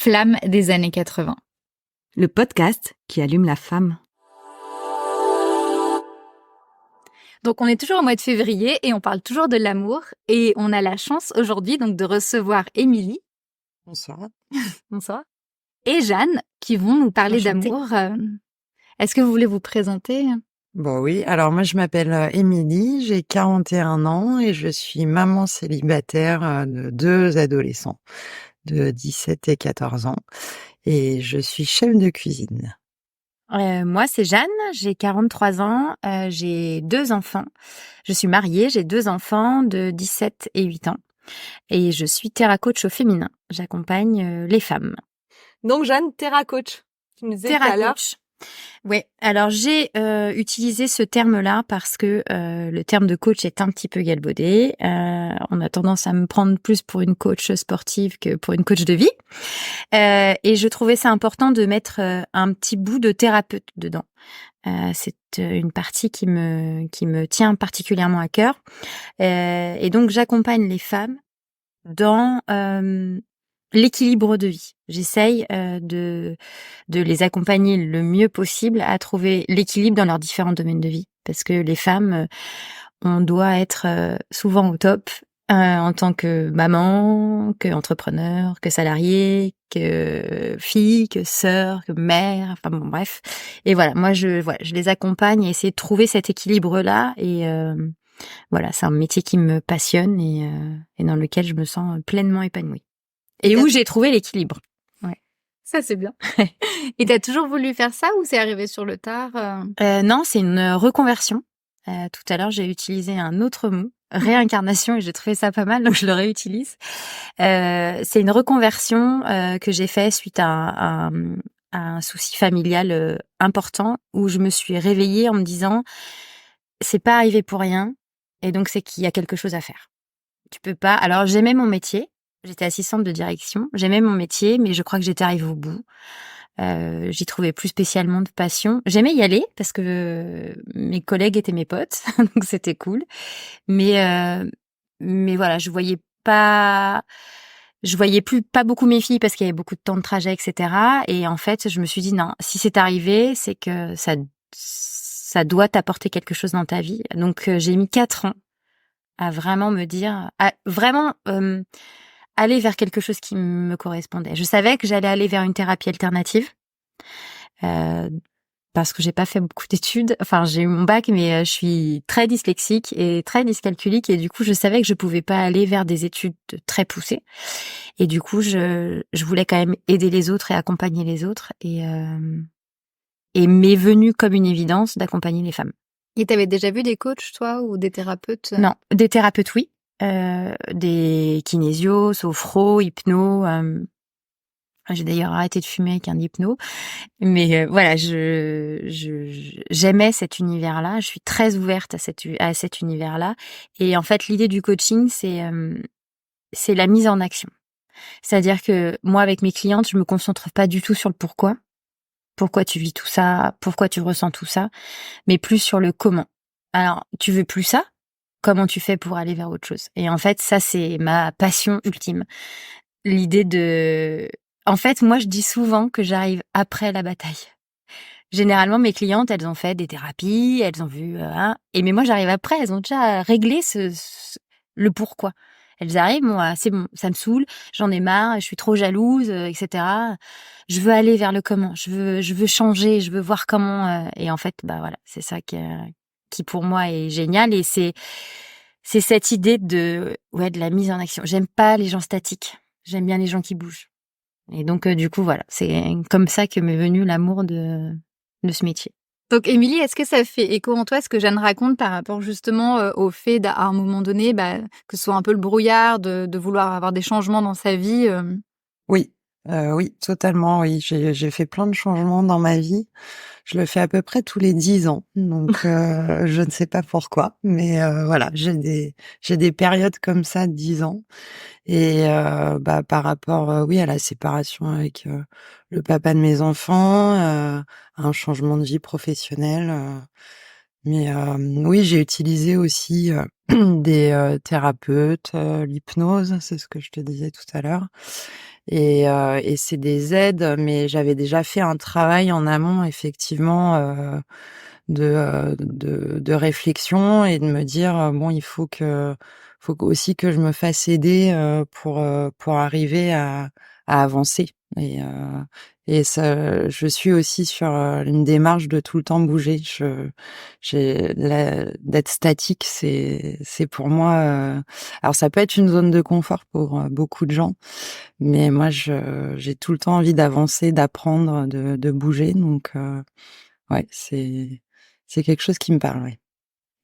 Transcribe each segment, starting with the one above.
Flamme des années 80. Le podcast qui allume la femme. Donc on est toujours au mois de février et on parle toujours de l'amour et on a la chance aujourd'hui donc de recevoir Émilie. Bonsoir. Bonsoir. Et Jeanne qui vont nous parler Enchantée. d'amour. Est-ce que vous voulez vous présenter? Bon oui, alors moi je m'appelle Émilie, j'ai 41 ans et je suis maman célibataire de 2 adolescents de 17 et 14 ans et je suis chef de cuisine. Moi, c'est Jeanne, j'ai 43 ans, j'ai 2 enfants. Je suis mariée, j'ai 2 enfants de 17 et 8 ans. Et je suis Terra-Coach au féminin. J'accompagne les femmes. Donc Jeanne, Terra-Coach. Tu nous disais tout à l'heure. Terra-Coach. Ouais, alors j'ai utilisé ce terme-là parce que le terme de coach est un petit peu galvaudé. On a tendance à me prendre plus pour une coach sportive que pour une coach de vie. Et je trouvais ça important de mettre un petit bout de thérapeute dedans. C'est une partie qui me tient particulièrement à cœur. Et donc j'accompagne les femmes dans l'équilibre de vie. J'essaye de les accompagner le mieux possible à trouver l'équilibre dans leurs différents domaines de vie. Parce que les femmes, on doit être souvent au top en tant que maman, que entrepreneur, que salariée, que fille, que sœur, que mère, enfin bon bref. Et voilà, moi je les accompagne à essayer de trouver cet équilibre-là et voilà, c'est un métier qui me passionne et dans lequel je me sens pleinement épanouie. Et où j'ai trouvé l'équilibre. Ouais. Ça c'est bien. Et t'as toujours voulu faire ça ou c'est arrivé sur le tard? Non, c'est une reconversion. Tout à l'heure, j'ai utilisé un autre mot, réincarnation, et j'ai trouvé ça pas mal, donc je le réutilise. C'est une reconversion que j'ai fait suite à un souci familial important où je me suis réveillée en me disant c'est pas arrivé pour rien et donc c'est qu'il y a quelque chose à faire. Tu peux pas. Alors j'aimais mon métier, j'étais assistante de direction, j'aimais mon métier, mais je crois que j'étais arrivée au bout. J'y trouvais plus spécialement de passion. J'aimais y aller parce que mes collègues étaient mes potes, donc c'était cool. Mais voilà, je voyais pas beaucoup mes filles parce qu'il y avait beaucoup de temps de trajet, etc. Et en fait, je me suis dit non, si c'est arrivé, c'est que ça doit t'apporter quelque chose dans ta vie. Donc j'ai mis 4 ans à vraiment me dire, à vraiment aller vers quelque chose qui me correspondait. Je savais que j'allais aller vers une thérapie alternative parce que j'ai pas fait beaucoup d'études. Enfin, j'ai eu mon bac, mais je suis très dyslexique et très dyscalculique et du coup, je savais que je pouvais pas aller vers des études très poussées. Et du coup, je voulais quand même aider les autres et accompagner les autres et m'est venu comme une évidence d'accompagner les femmes. Et t'avais déjà vu des coachs toi ou des thérapeutes? Non, des thérapeutes oui. Des kinésios, sophro, hypno. J'ai d'ailleurs arrêté de fumer avec un hypno, mais voilà, j'aimais cet univers-là. Je suis très ouverte à cet univers-là. Et en fait, l'idée du coaching, c'est la mise en action. C'est-à-dire que moi, avec mes clientes, je me concentre pas du tout sur le pourquoi. Pourquoi tu vis tout ça, pourquoi tu ressens tout ça, mais plus sur le comment. Alors, tu veux plus ça? Comment tu fais pour aller vers autre chose? Et en fait, ça, c'est ma passion ultime. L'idée de... En fait, moi, je dis souvent que j'arrive après la bataille. Généralement, mes clientes, elles ont fait des thérapies, elles ont vu... mais moi, j'arrive après, elles ont déjà réglé le pourquoi. Elles arrivent, moi, c'est bon, ça me saoule, j'en ai marre, je suis trop jalouse, etc. Je veux aller vers le comment, je veux changer, je veux voir comment... et en fait, bah voilà, c'est ça qui pour moi est génial et c'est cette idée de la mise en action. J'aime pas les gens statiques, j'aime bien les gens qui bougent. Et donc du coup voilà, c'est comme ça que m'est venu l'amour de ce métier. Donc Émilie, est-ce que ça fait écho en toi ce que Jeanne raconte par rapport justement au fait à un moment donné que ce soit un peu le brouillard de vouloir avoir des changements dans sa vie? Oui, oui, totalement, oui. J'ai fait plein de changements dans ma vie. Je le fais à peu près tous les 10 ans, donc je ne sais pas pourquoi, mais voilà, j'ai des périodes comme ça de 10 ans et par rapport, oui, à la séparation avec le papa de mes enfants, à un changement de vie professionnelle, mais oui, j'ai utilisé aussi des thérapeutes, l'hypnose, c'est ce que je te disais tout à l'heure. Et c'est des aides, mais j'avais déjà fait un travail en amont, effectivement, de réflexion et de me dire bon, il faut aussi que je me fasse aider pour arriver à avancer. Et ça, je suis aussi sur une démarche de tout le temps bouger. D'être statique, c'est pour moi. Alors ça peut être une zone de confort pour beaucoup de gens, mais moi j'ai tout le temps envie d'avancer, d'apprendre, de bouger. Donc ouais, c'est quelque chose qui me parle, ouais.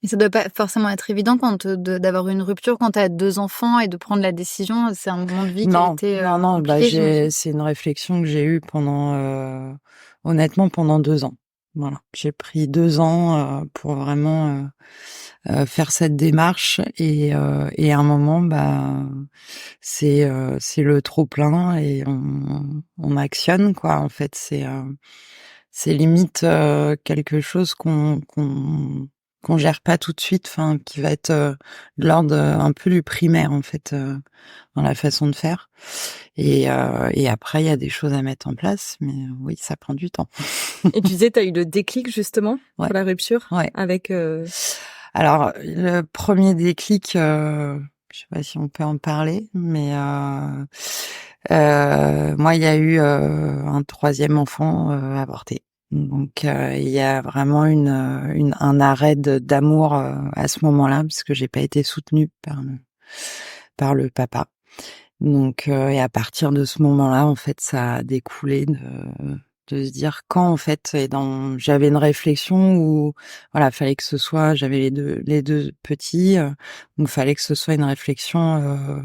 Et ça doit pas forcément être évident d'avoir une rupture quand tu as 2 enfants et de prendre la décision. C'est un moment de vie qui a Non, été, non, bah, compliqué, j'imagine? c'est une réflexion que j'ai eue honnêtement, pendant 2 ans. Voilà. J'ai pris 2 ans, pour vraiment, faire cette démarche et à un moment, bah, c'est le trop plein et on actionne, quoi. En fait, c'est limite, quelque chose qu'on gère pas tout de suite, enfin, qui va être, de l'ordre, un peu du primaire, en fait, dans la façon de faire. Et après, il y a des choses à mettre en place, mais oui, ça prend du temps. Et tu disais, tu as eu le déclic justement Ouais. pour la rupture Ouais. avec... Alors, le premier déclic, je sais pas si on peut en parler, mais moi, il y a eu un troisième enfant avorté. Donc, il y a vraiment un arrêt d'amour à ce moment-là, parce que j'ai pas été soutenue par le papa. Donc, et à partir de ce moment-là, en fait, ça a découlé de se dire quand, en fait, j'avais une réflexion où, voilà, fallait que ce soit, j'avais les deux petits, donc fallait que ce soit une réflexion,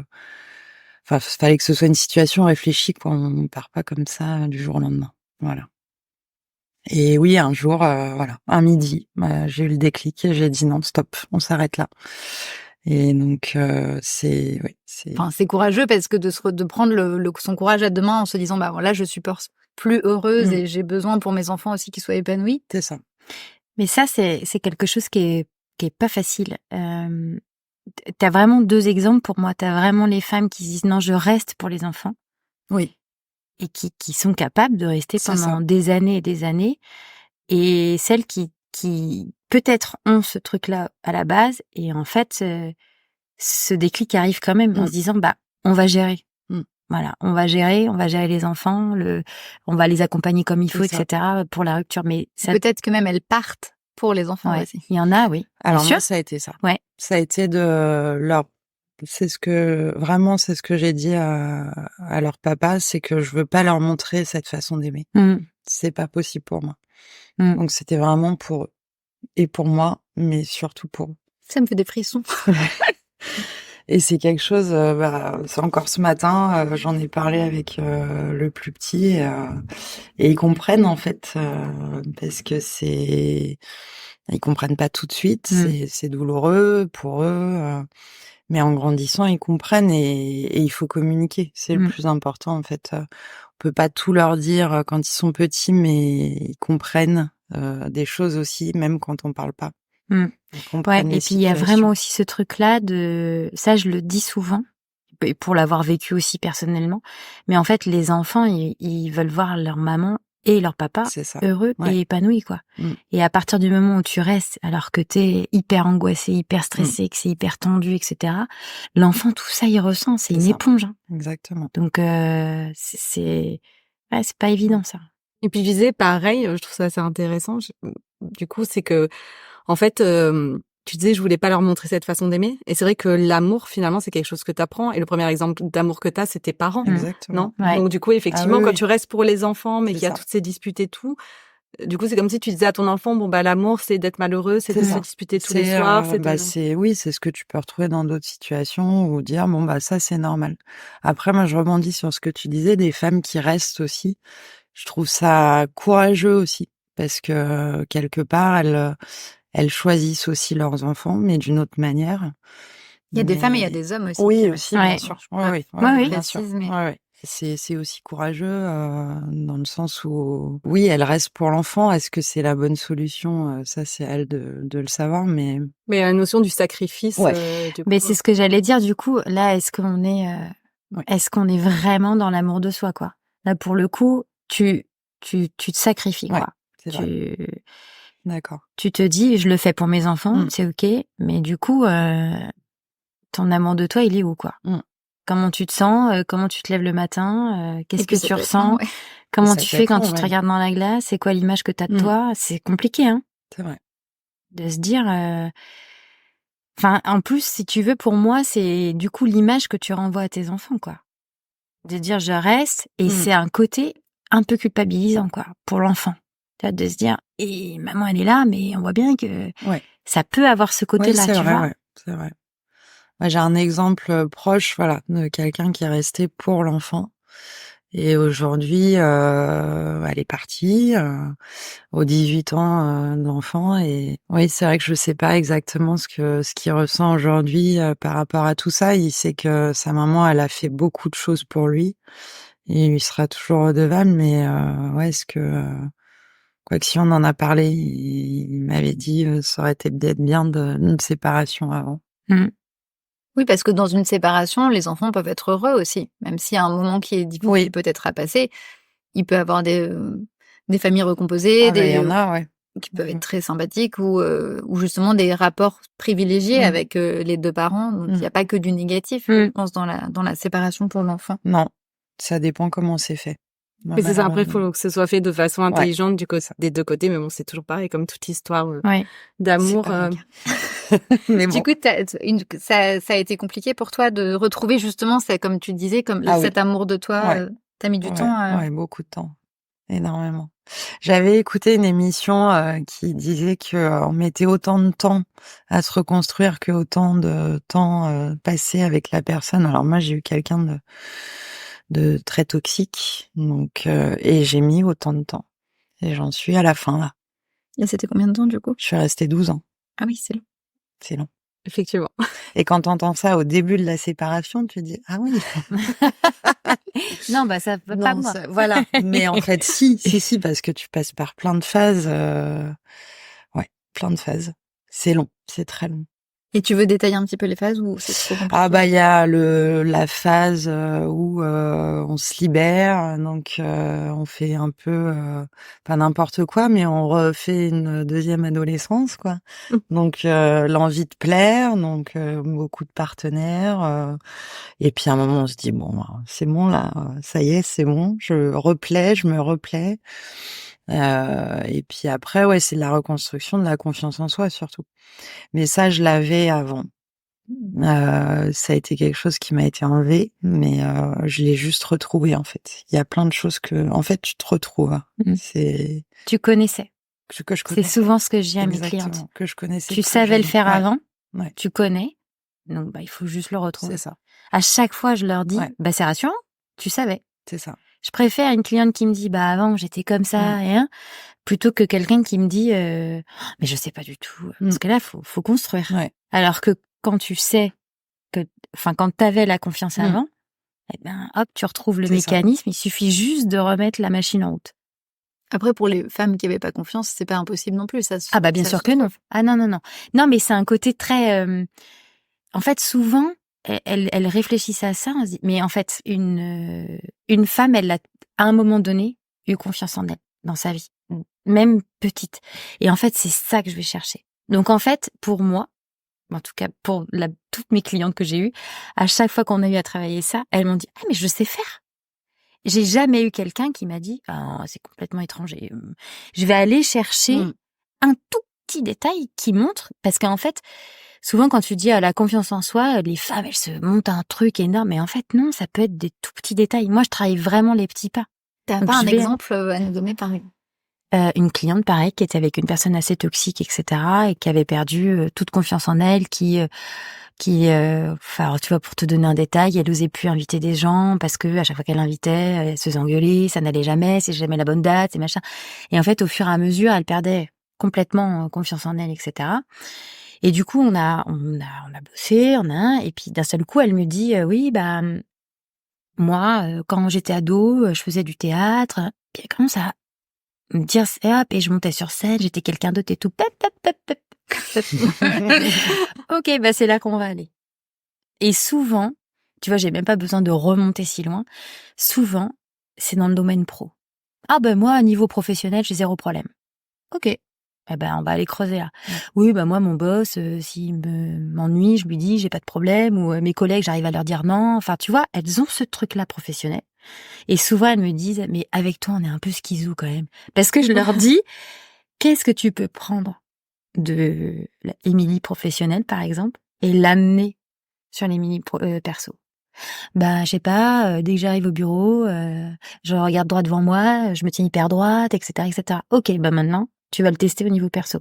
enfin, fallait que ce soit une situation réfléchie, quoi. On ne part pas comme ça du jour au lendemain. Voilà. Et oui, un jour, voilà, un midi, j'ai eu le déclic et j'ai dit non, stop, on s'arrête là. Et donc, oui, Enfin, c'est courageux parce que de prendre son courage à 2 mains en se disant: «Bah, voilà, je suis plus heureuse et j'ai besoin pour mes enfants aussi qu'ils soient épanouis». c'est ça. Mais ça, c'est quelque chose qui est pas facile. Tu vraiment 2 exemples pour moi. Tu as vraiment les femmes qui se disent: «Non, je reste pour les enfants» Oui, et qui sont capables de rester c'est ça. pendant des années et des années, et celles qui peut-être ont ce truc-là à la base et en fait, ce déclic arrive quand même en se disant: «Bah, on va gérer». Mmh. Voilà, on va gérer les enfants, on va les accompagner comme il faut, C'est ça. etc., pour la rupture. Mais ça, Peut-être que même elles partent pour les enfants ouais, aussi. il y en a, oui, bien Alors sûr. moi, ça a été ça. Ouais. Ça a été c'est ce que j'ai dit à leur papa, c'est que je veux pas leur montrer cette façon d'aimer. Mmh. C'est pas possible pour moi. Mmh. Donc c'était vraiment pour eux et pour moi, mais surtout pour eux. Ça me fait des frissons. Et c'est quelque chose, c'est encore ce matin, j'en ai parlé avec le plus petit et ils comprennent en fait, parce que ils comprennent pas tout de suite, c'est douloureux pour eux, mais en grandissant, ils comprennent et il faut communiquer. C'est le plus important en fait. On peut pas tout leur dire quand ils sont petits, mais ils comprennent des choses aussi, même quand on parle pas. Ils Ouais, comprennent les et puis il y a situations. vraiment aussi ce truc-là ça, je le dis souvent, et pour l'avoir vécu aussi personnellement, mais en fait, les enfants, ils veulent voir leur maman et leur papa C'est ça. heureux Ouais. et épanouis, quoi. Et à partir du moment où tu restes, alors que t'es hyper angoissé, hyper stressé, que c'est hyper tendu, etc., l'enfant, tout ça, il ressent, c'est une ça. éponge, hein. Exactement. Donc, c'est pas évident, ça. Et puis je disais pareil, je trouve ça assez intéressant. Du coup, c'est que en fait, tu disais je voulais pas leur montrer cette façon d'aimer, et c'est vrai que l'amour finalement c'est quelque chose que t'apprends. Et le premier exemple d'amour que t'as, c'est tes parents, Exactement. non? Ouais. Donc du coup, effectivement, oui, quand oui. tu restes pour les enfants, mais C'est qu'il y a ça. toutes ces disputes et tout, du coup, c'est comme si tu disais à ton enfant, bon bah l'amour c'est d'être malheureux, c'est de se ça. disputer tous les soirs, c'est de... C'est ce que tu peux retrouver dans d'autres situations ou dire bon bah ça c'est normal. Après moi je rebondis sur ce que tu disais des femmes qui restent aussi. Je trouve ça courageux aussi parce que quelque part elles choisissent aussi leurs enfants mais d'une autre manière. Il y a des femmes et il y a Mais des hommes aussi qui oui restent. aussi bien Ouais. sûr. Ouais. Oui, Ouais, oui. bien sûr. Précise, mais Ouais. C'est aussi courageux, dans le sens où, oui, elle reste pour l'enfant. Est-ce que c'est la bonne solution? Ça, c'est à elle de le savoir, mais Mais la notion du sacrifice, ouais, du Mais coup, c'est ce que j'allais dire, du coup, là, ouais, est-ce qu'on est vraiment dans l'amour de soi, quoi? Là, pour le coup, tu te sacrifies, ouais, quoi. c'est vrai. Tu, D'accord. tu te dis, je le fais pour mes enfants, Mmh. c'est ok, mais du coup, ton amour de toi, il est où, quoi? Mmh. Comment tu te sens? Comment tu te lèves le matin? Et Qu'est-ce que puis ça tu peut être long, ressens? ouais. Comment Ça tu peut fais être quand long, tu te ouais. regardes dans la glace? C'est quoi l'image que t'as de Mmh. toi? C'est compliqué, hein, C'est vrai. de se dire, enfin, en plus, si tu veux, pour moi, c'est du coup l'image que tu renvoies à tes enfants, quoi. De dire je reste, et Mmh. c'est un côté un peu culpabilisant, quoi, pour l'enfant. Tu vois, de se dire, et maman, elle est là, mais on voit bien que Ouais. ça peut avoir ce Oui, côté-là, c'est tu vrai, vois. ouais, c'est vrai. Moi, j'ai un exemple, proche, voilà, de quelqu'un qui est resté pour l'enfant et aujourd'hui, elle est partie, aux 18 ans, de l'enfant et oui, c'est vrai que je sais pas exactement ce qu'il ressent aujourd'hui, par rapport à tout ça. Il sait que sa maman, elle a fait beaucoup de choses pour lui et il lui sera toujours redevable mais ouais, est-ce que, quoique si on en a parlé, il m'avait dit, ça aurait été peut-être bien de une séparation avant. Mmh. Oui, parce que dans une séparation, les enfants peuvent être heureux aussi, même s'il y a un moment qui est difficile Oui. peut-être à passer. Il peut avoir des familles recomposées, Ah bah, il y en a, ouais. qui peuvent Mmh être mh. très sympathiques ou justement des rapports privilégiés Mmh. avec, les 2 parents. Donc il y Mmh. a pas que du négatif, je Mmh. pense, dans la séparation pour l'enfant. Non, ça dépend comment c'est fait. Moi, mais c'est ça, après, il malheureusement. faut que ce soit fait de façon Ouais, intelligente c'est ça. des 2 côtés, mais bon, c'est toujours pareil, comme toute histoire, Ouais. C'est d'amour, pas mon cas. Mais Du bon. coup, ça a été compliqué pour toi de retrouver justement c'est comme tu disais, comme Ah oui. cet amour de toi, Ouais, tu mis du ouais, temps à ouais, beaucoup de temps. Énormément. J'avais écouté une émission, qui disait que, on mettait autant de temps à se reconstruire que autant de temps, passé avec la personne. Alors moi, j'ai eu quelqu'un de très toxique, donc et j'ai mis autant de temps et j'en suis à la fin là. et c'était combien de temps du coup? Je suis restée 12 ans. Ah oui, c'est long. C'est long. effectivement. Et quand tu entends ça au début de la séparation, tu dis: «Ah oui, Non, bah, ça peut pas non, moi. ça» voilà. Mais en fait si, parce que tu passes par plein de phases, ouais, plein de phases. C'est long, c'est très long. Et tu veux détailler un petit peu les phases ou c'est trop Ah compliqué? bah, il y a la phase, où, on se libère, donc on fait un peu, pas n'importe quoi, mais on refait une deuxième adolescence, quoi. Donc l'envie de plaire, donc beaucoup de partenaires, et puis à un moment on se dit: «Bon, ben, c'est bon là, ça y est, c'est bon, je me replais». Et puis après, ouais, c'est la reconstruction de la confiance en soi surtout. Mais ça, je l'avais avant. Ça a été quelque chose qui m'a été enlevé, mais je l'ai juste retrouvé, en fait. Il y a plein de choses que en fait, tu te retrouves, hein. Mmh. C'est Tu connaissais. que je C'est connaissais. souvent ce que je dis à mes clientes. Exactement, que je connaissais Tu plus savais le jeune. faire Ouais, avant, ouais, tu connais, donc bah, il faut juste le c'est retrouver. ça. À chaque fois, je leur dis, Ouais, bah, c'est rassurant, tu savais. c'est ça. Je préfère une cliente qui me dit, bah, avant, j'étais comme Mmh, ça, et hein, plutôt que quelqu'un qui me dit, mais je sais pas du tout. mmh, Parce que là, faut construire. ouais, Alors que quand tu sais que, enfin, quand t'avais la confiance mmh, avant, eh ben, hop, tu retrouves le c'est ça. mécanisme, il suffit juste de remettre la machine en route. Après pour les femmes qui avaient pas confiance, c'est pas impossible non plus, Ah bah, bien ça sûr se que non. trouve. Ah non, non, non. Non, mais c'est un côté très, en fait, souvent, elles réfléchissent à ça, on se dit, mais en fait, une femme, elle a, à un moment donné, eu confiance en elle, dans sa vie. Même petite. Et en fait, c'est ça que je vais chercher. Donc, en fait, pour moi, en tout cas, pour toutes mes clientes que j'ai eues, à chaque fois qu'on a eu à travailler ça, elles m'ont dit, ah, mais je sais faire. J'ai jamais eu quelqu'un qui m'a dit, ah, c'est complètement étranger. Je vais aller chercher Mmh, un tout petit détail qui montre, parce qu'en fait, souvent quand tu dis à la confiance en soi, les femmes, elles se montent un truc énorme, mais en fait, non, ça peut être des tout petits détails. Moi, je travaille vraiment les petits pas. Tu Donc, pas je un vais, exemple, à nous donner par exemple? une cliente, pareil, qui était avec une personne assez toxique, etc., et qui avait perdu toute confiance en elle, enfin, alors, tu vois, pour te donner un détail, elle osait plus inviter des gens parce que à chaque fois qu'elle invitait, elle se faisait engueuler, ça n'allait jamais, c'est jamais la bonne date, c'est machin. Et en fait, au fur et à mesure, elle perdait complètement confiance en elle, etc. Et du coup, on a bossé, et puis d'un seul coup, elle me dit, oui, bah, moi, quand j'étais ado, je faisais du théâtre, puis elle commence à me dire, hop, et je montais sur scène, j'étais quelqu'un d'autre et tout. Pep, pep, pep, pep. Ok, bah c'est là qu'on va aller. Et souvent, tu vois, j'ai même pas besoin de remonter si loin. Souvent, c'est dans le domaine pro. Ah ben moi, à niveau professionnel, j'ai 0 problème. Ok. Eh ben, on va aller creuser là. Oui, bah moi, mon boss, s'il m'ennuie, je lui dis, j'ai pas de problème. Ou mes collègues, j'arrive à leur dire non. Enfin, tu vois, elles ont ce truc-là professionnel. Et souvent, elles me disent, mais avec toi, on est un peu schizou quand même. Parce que je leur dis, qu'est-ce que tu peux prendre de Émilie professionnelle, par exemple, et l'amener sur l'Émilie perso? Bah, je sais pas, dès que j'arrive au bureau, je regarde droit devant moi, je me tiens hyper droite, etc., etc. Ok, bah maintenant, tu vas le tester au niveau perso.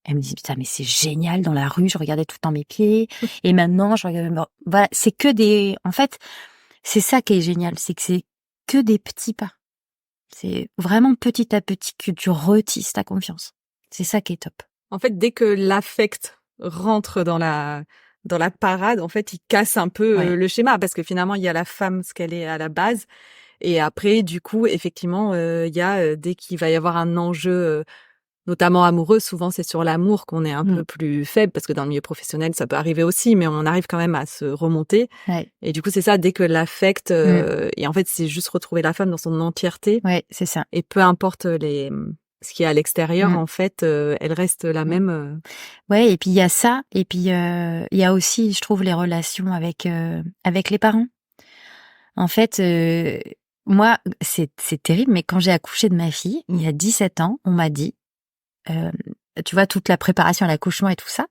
Elle me dit, putain, mais c'est génial, dans la rue, je regardais tout le temps mes pieds, et maintenant, je regarde, bon, voilà, c'est que en fait, c'est ça qui est génial, c'est que c'est que des petits pas. C'est vraiment petit à petit que tu retisses ta confiance. C'est ça qui est top. En fait, dès que l'affect rentre dans la parade, en fait, il casse un peu Ouais. le schéma parce que finalement, il y a la femme, ce qu'elle est à la base. Et après, du coup, effectivement, il y a, dès qu'il va y avoir un enjeu, notamment amoureux, souvent c'est sur l'amour qu'on est un peu plus faible parce que dans le milieu professionnel, ça peut arriver aussi, mais on arrive quand même à se remonter. Ouais. Et du coup, c'est ça, dès que l'affect, et en fait, c'est juste retrouver la femme dans son entièreté. Ouais, c'est ça. Et peu importe ce qui est à l'extérieur, en fait, elle reste la même. Ouais, et puis il y a ça, et puis il y a aussi, je trouve, les relations avec les parents. En fait, moi, c'est terrible, mais quand j'ai accouché de ma fille, il y a 17 ans, on m'a dit, tu vois, toute la préparation à l'accouchement et tout ça,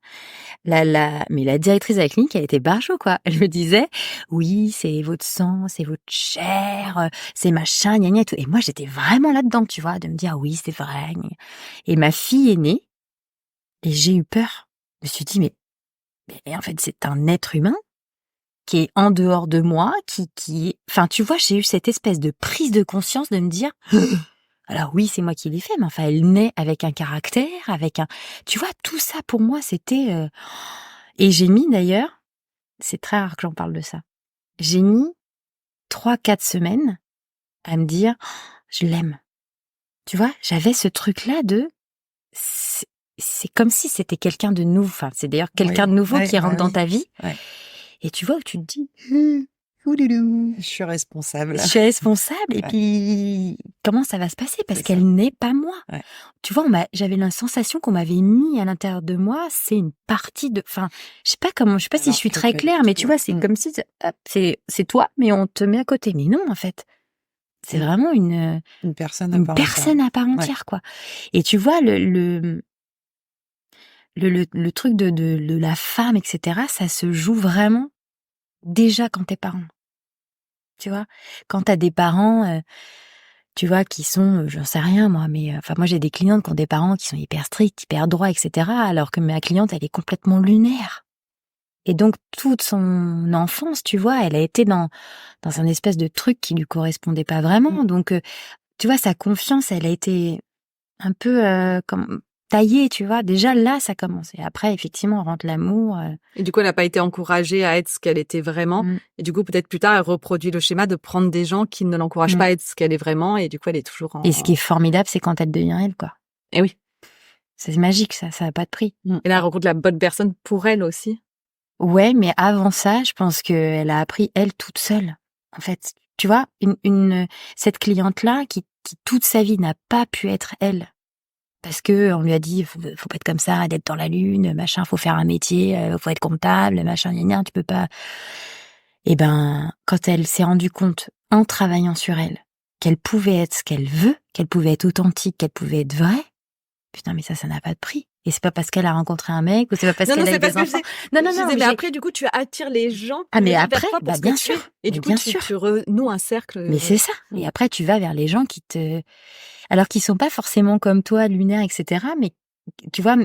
mais la directrice de la clinique, elle était barjo, quoi. Elle me disait, oui, c'est votre sang, c'est votre chair, c'est machin, gna gna et tout. Et moi, j'étais vraiment là-dedans, tu vois, de me dire, oui, c'est vrai. Gna gna. Et ma fille est née, et j'ai eu peur. Je me suis dit, mais en fait, c'est un être humain qui est en dehors de moi, enfin, tu vois, j'ai eu cette espèce de prise de conscience de me dire, alors oui, c'est moi qui l'ai fait, mais enfin, elle naît avec un caractère, tu vois, tout ça pour moi, c'était, et j'ai mis d'ailleurs, c'est très rare que j'en parle de ça, j'ai mis 3-4 semaines à me dire, je l'aime. Tu vois, j'avais ce truc-là c'est comme si c'était quelqu'un de nouveau, enfin, c'est d'ailleurs quelqu'un de nouveau qui rentre dans ta vie. Ouais. Et tu vois, où tu te dis, Je suis responsable. je suis responsable, et puis comment ça va se passer? Parce qu'elle n'est pas moi. Ouais. Tu vois, j'avais la sensation qu'on m'avait mis à l'intérieur de moi, c'est une partie de, enfin, je sais pas si je suis très claire, mais tu vois, c'est comme si, hop, c'est toi, mais on te met à côté. Mais non, en fait. C'est vraiment une personne à part entière, quoi. Et tu vois, le truc de la femme, etc., ça se joue vraiment déjà quand t'es parent. Tu vois, quand t'as des parents, tu vois, qui sont, j'en sais rien moi, mais enfin moi j'ai des clientes qui ont des parents qui sont hyper stricts, hyper droits, etc., alors que ma cliente, elle est complètement lunaire. Et donc toute son enfance, tu vois, elle a été dans un espèce de truc qui lui correspondait pas vraiment. Donc tu vois, sa confiance, elle a été un peu comme taillée, tu vois. Déjà là, ça commence. Et après, effectivement, on rentre l'amour. Et du coup, elle n'a pas été encouragée à être ce qu'elle était vraiment. Et du coup, peut-être plus tard, elle reproduit le schéma de prendre des gens qui ne l'encouragent pas à être ce qu'elle est vraiment. Et du coup, elle est toujours en... Et ce qui est formidable, c'est quand elle devient elle, quoi. Et oui. C'est magique, ça n'a pas de prix. Et là, elle rencontre la bonne personne pour elle aussi. Ouais, mais avant ça, je pense qu'elle a appris elle toute seule. En fait, tu vois, cette cliente-là qui toute sa vie n'a pas pu être elle. Parce que on lui a dit, faut pas être comme ça, d'être dans la lune, machin, faut faire un métier, faut être comptable, machin, gna gna, tu peux pas. Et ben, quand elle s'est rendue compte, en travaillant sur elle, qu'elle pouvait être ce qu'elle veut, qu'elle pouvait être authentique, qu'elle pouvait être vraie, putain, mais ça n'a pas de prix. Et c'est pas parce qu'elle a rencontré un mec, ou c'est pas parce qu'elle a eu des enfants. Non, mais après, du coup, tu attires les gens. Mais après, bah, bien sûr. Et du coup, tu renoues un cercle. Mais c'est ça. Et après, tu vas vers les gens alors qu'ils sont pas forcément comme toi, lunaires, etc., mais tu vois,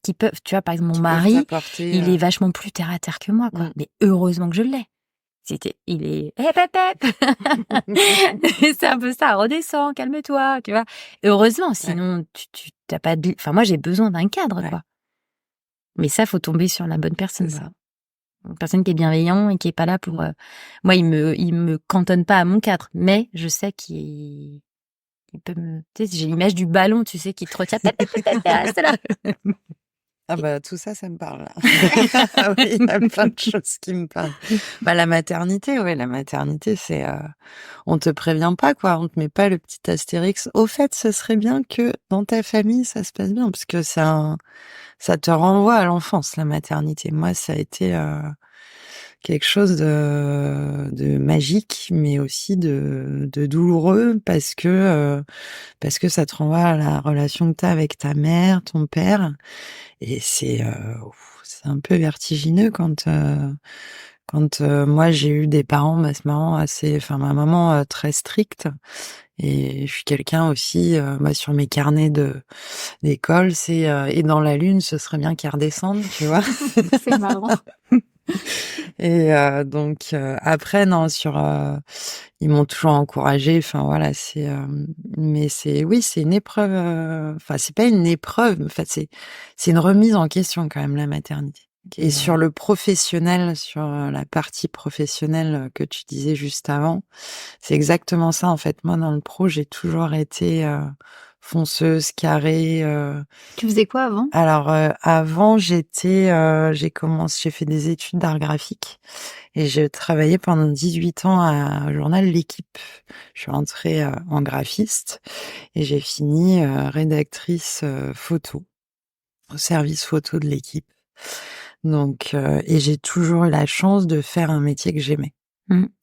qui peuvent, tu vois, par exemple, mon mari, il est vachement plus terre à terre que moi, quoi. Mais heureusement que je l'ai. Il est, c'est un peu ça, redescends, calme-toi, tu vois. Heureusement, sinon, tu t'as pas enfin, moi, j'ai besoin d'un cadre, quoi. Mais ça, faut tomber sur la bonne personne, ça. une personne qui est bienveillant et qui est pas là pour... Moi, il me cantonne pas à mon cadre, mais je sais qu'il peut me... Tu sais, j'ai l'image du ballon, tu sais, qui te retient. Reste là. Ah bah tout ça, ça me parle là. Ah oui, il y a plein de choses qui me parlent. Bah la maternité, c'est on te prévient pas quoi, on te met pas le petit astérix. Au fait, ce serait bien que dans ta famille ça se passe bien parce que ça te renvoie à l'enfance la maternité. Moi, ça a été quelque chose de magique mais aussi de douloureux parce que ça te renvoie à la relation que tu as avec ta mère, ton père. Et c'est un peu vertigineux quand moi j'ai eu des parents, bah, c'est marrant, enfin ma maman très stricte et je suis quelqu'un aussi, bah, sur mes carnets d'école, c'est et dans la lune, ce serait bien qu'elle redescende, tu vois. C'est marrant. Et donc après non ils m'ont toujours encouragée. Enfin voilà, mais c'est une épreuve. Enfin c'est pas une épreuve. En fait c'est une remise en question quand même la maternité. Et sur le professionnel, sur la partie professionnelle que tu disais juste avant, c'est exactement ça en fait. Moi dans le pro, j'ai toujours été fonceuse, carrée. Tu faisais quoi avant? Alors avant, j'ai fait des études d'art graphique et j'ai travaillé pendant 18 ans à journal L'Équipe. Je suis rentrée en graphiste et j'ai fini rédactrice photo au service photo de L'Équipe. Donc et j'ai toujours eu la chance de faire un métier que j'aimais.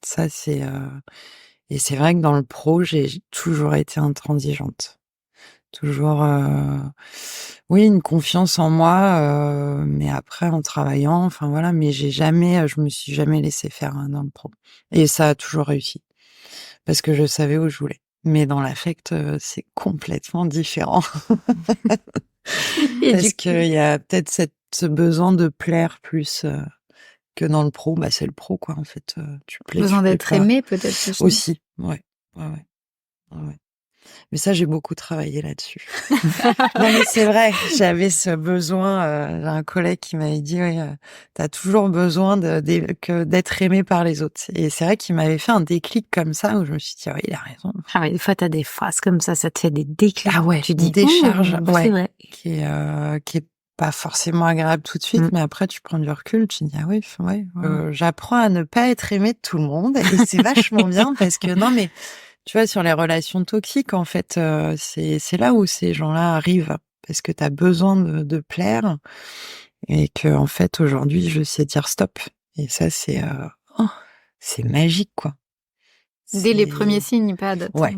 Ça et c'est vrai que dans le pro, j'ai toujours été intransigeante. Toujours, oui, une confiance en moi, mais après en travaillant, enfin voilà, mais je me suis jamais laissée faire, hein, dans le pro et ça a toujours réussi parce que je savais où je voulais. Mais dans l'affect, c'est complètement différent Et parce du coup, qu'il y a peut-être ce besoin de plaire plus, que dans le pro. Bah, c'est le pro quoi, en fait, tu besoin plais d'être pas. aimé peut-être aussi. Aussi, ouais, ouais, ouais, ouais, ouais. Mais ça, j'ai beaucoup travaillé là-dessus. Non, mais c'est vrai, j'avais ce besoin, j'ai un collègue qui m'avait dit: «Oui, tu toujours besoin d'être aimé par les autres» et c'est vrai qu'il m'avait fait un déclic comme ça où je me suis dit: «Ah oui, il a raison». Ah ouais, des fois, t'as des phrases comme ça te fait des déclics. Ah ouais, Tu une dis, décharge, c'est ouais, vrai. qui est pas forcément agréable tout de suite, mais après tu prends du recul, tu te dis: «Ah oui, ouais, j'apprends à ne pas être aimée de tout le monde» et c'est vachement bien parce que non, mais tu vois, sur les relations toxiques, en fait, c'est là où ces gens-là arrivent parce que tu as besoin de plaire et que en fait, aujourd'hui, je sais dire stop et ça, oh, c'est magique, quoi. Dès les premiers C'est signes, pas d'attendre. ouais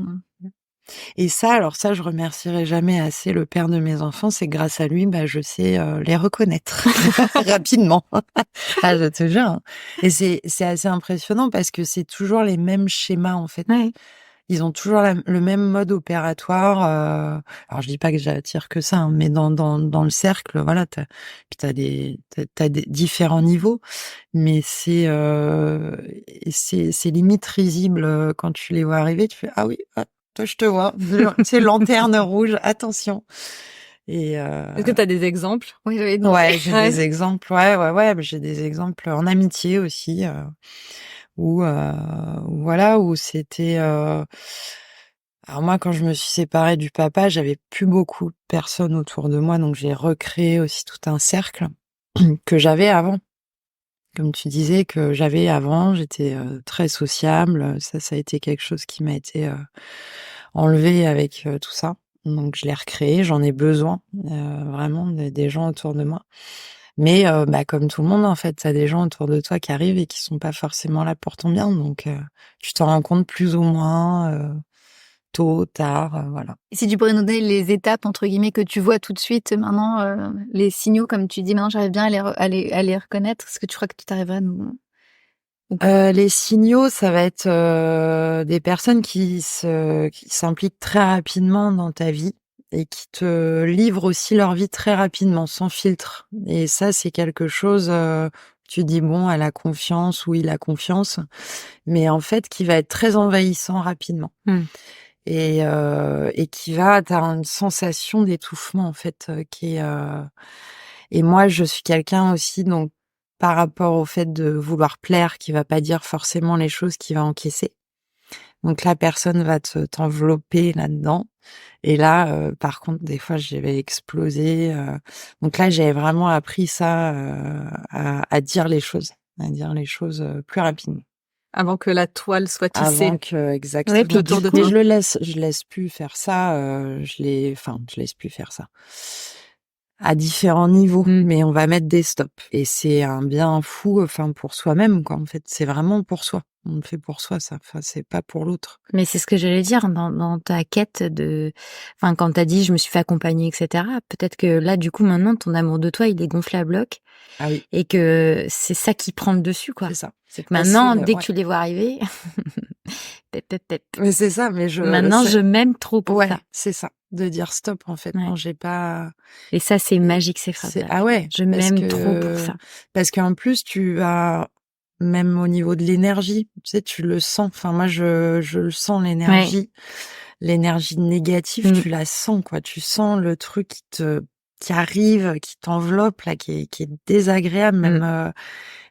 et ça, alors ça, je remercierai jamais assez le père de mes enfants, c'est grâce à lui, bah, je sais, les reconnaître rapidement. Ah, je te jure, hein et c'est assez impressionnant parce que c'est toujours les mêmes schémas, en fait. Ouais. Ils ont toujours le même mode opératoire. Alors je dis pas que j'attire que ça, hein, mais dans le cercle, voilà, t'as des différents niveaux, mais c'est limite risible quand tu les vois arriver. Tu fais ah oui, ah, toi je te vois, tu sais lanterne rouge, attention. Et Est-ce que tu as des exemples? Oui, j'avais dit. ouais, j'ai Ouais. des exemples. Ouais, j'ai des exemples en amitié aussi. Où, voilà, où c'était, alors moi, quand je me suis séparée du papa, j'avais plus beaucoup de personnes autour de moi, donc j'ai recréé aussi tout un cercle que j'avais avant. Comme tu disais, que j'avais avant, j'étais, très sociable, ça a été quelque chose qui m'a été, enlevé avec, tout ça. Donc je l'ai recréé, j'en ai besoin, vraiment des gens autour de moi. Mais bah, comme tout le monde, en fait, tu as des gens autour de toi qui arrivent et qui sont pas forcément là pour ton bien, donc tu t'en rends compte plus ou moins, tôt, tard, voilà. Et si tu pourrais nous donner les étapes entre guillemets que tu vois tout de suite maintenant, les signaux comme tu dis: «Maintenant j'arrive bien à les reconnaître». Est-ce que tu crois que tu arriverais à nous ou pas? Les signaux, ça va être, des personnes qui s'impliquent très rapidement dans ta vie et qui te livrent aussi leur vie très rapidement, sans filtre et ça, c'est quelque chose, tu dis: «Bon, elle a confiance ou il a confiance», mais en fait, qui va être très envahissant rapidement. Mmh. Et qui va tu une sensation d'étouffement, en fait, qui est, et moi, je suis quelqu'un aussi, donc par rapport au fait de vouloir plaire, qui va pas dire forcément les choses qu'il va encaisser. Donc la personne va t'envelopper là-dedans. Et là, par contre, des fois, je vais exploser. Donc là, j'ai vraiment appris ça, à dire les choses, plus rapidement. Avant que la toile soit tissée. Avant que, Ouais, exactement. puis autour de Mais toi. je laisse plus faire ça. Je laisse plus faire ça. À différents niveaux, mais on va mettre des stops. Et c'est un bien fou, pour soi-même, quoi. En fait, c'est vraiment pour soi. On le fait pour soi, ça. Enfin, c'est pas pour l'autre. Mais c'est ce que j'allais dire dans ta quête quand t'as dit je me suis fait accompagner, etc. Peut-être que là, du coup, maintenant, ton amour de toi, il est gonflé à bloc Ah oui, et que c'est ça qui prend le dessus, quoi. c'est ça. C'est que maintenant, Facile, dès ouais. que tu les vois arriver, pep, pep, pep. Mais c'est ça, mais Maintenant, je m'aime trop pour ouais, ça. c'est ça. De dire stop, en fait. Ouais. Quand j'ai pas, Et ça, c'est magique, ces phrases-là. ah ouais. Je m'aime trop pour ça. Parce qu'en plus, tu as, même au niveau de l'énergie, tu sais, tu le sens. Enfin, moi, je le sens, l'énergie. L'énergie négative, tu la sens, quoi. Tu sens le truc qui arrive, qui t'enveloppe, là, qui est désagréable, même,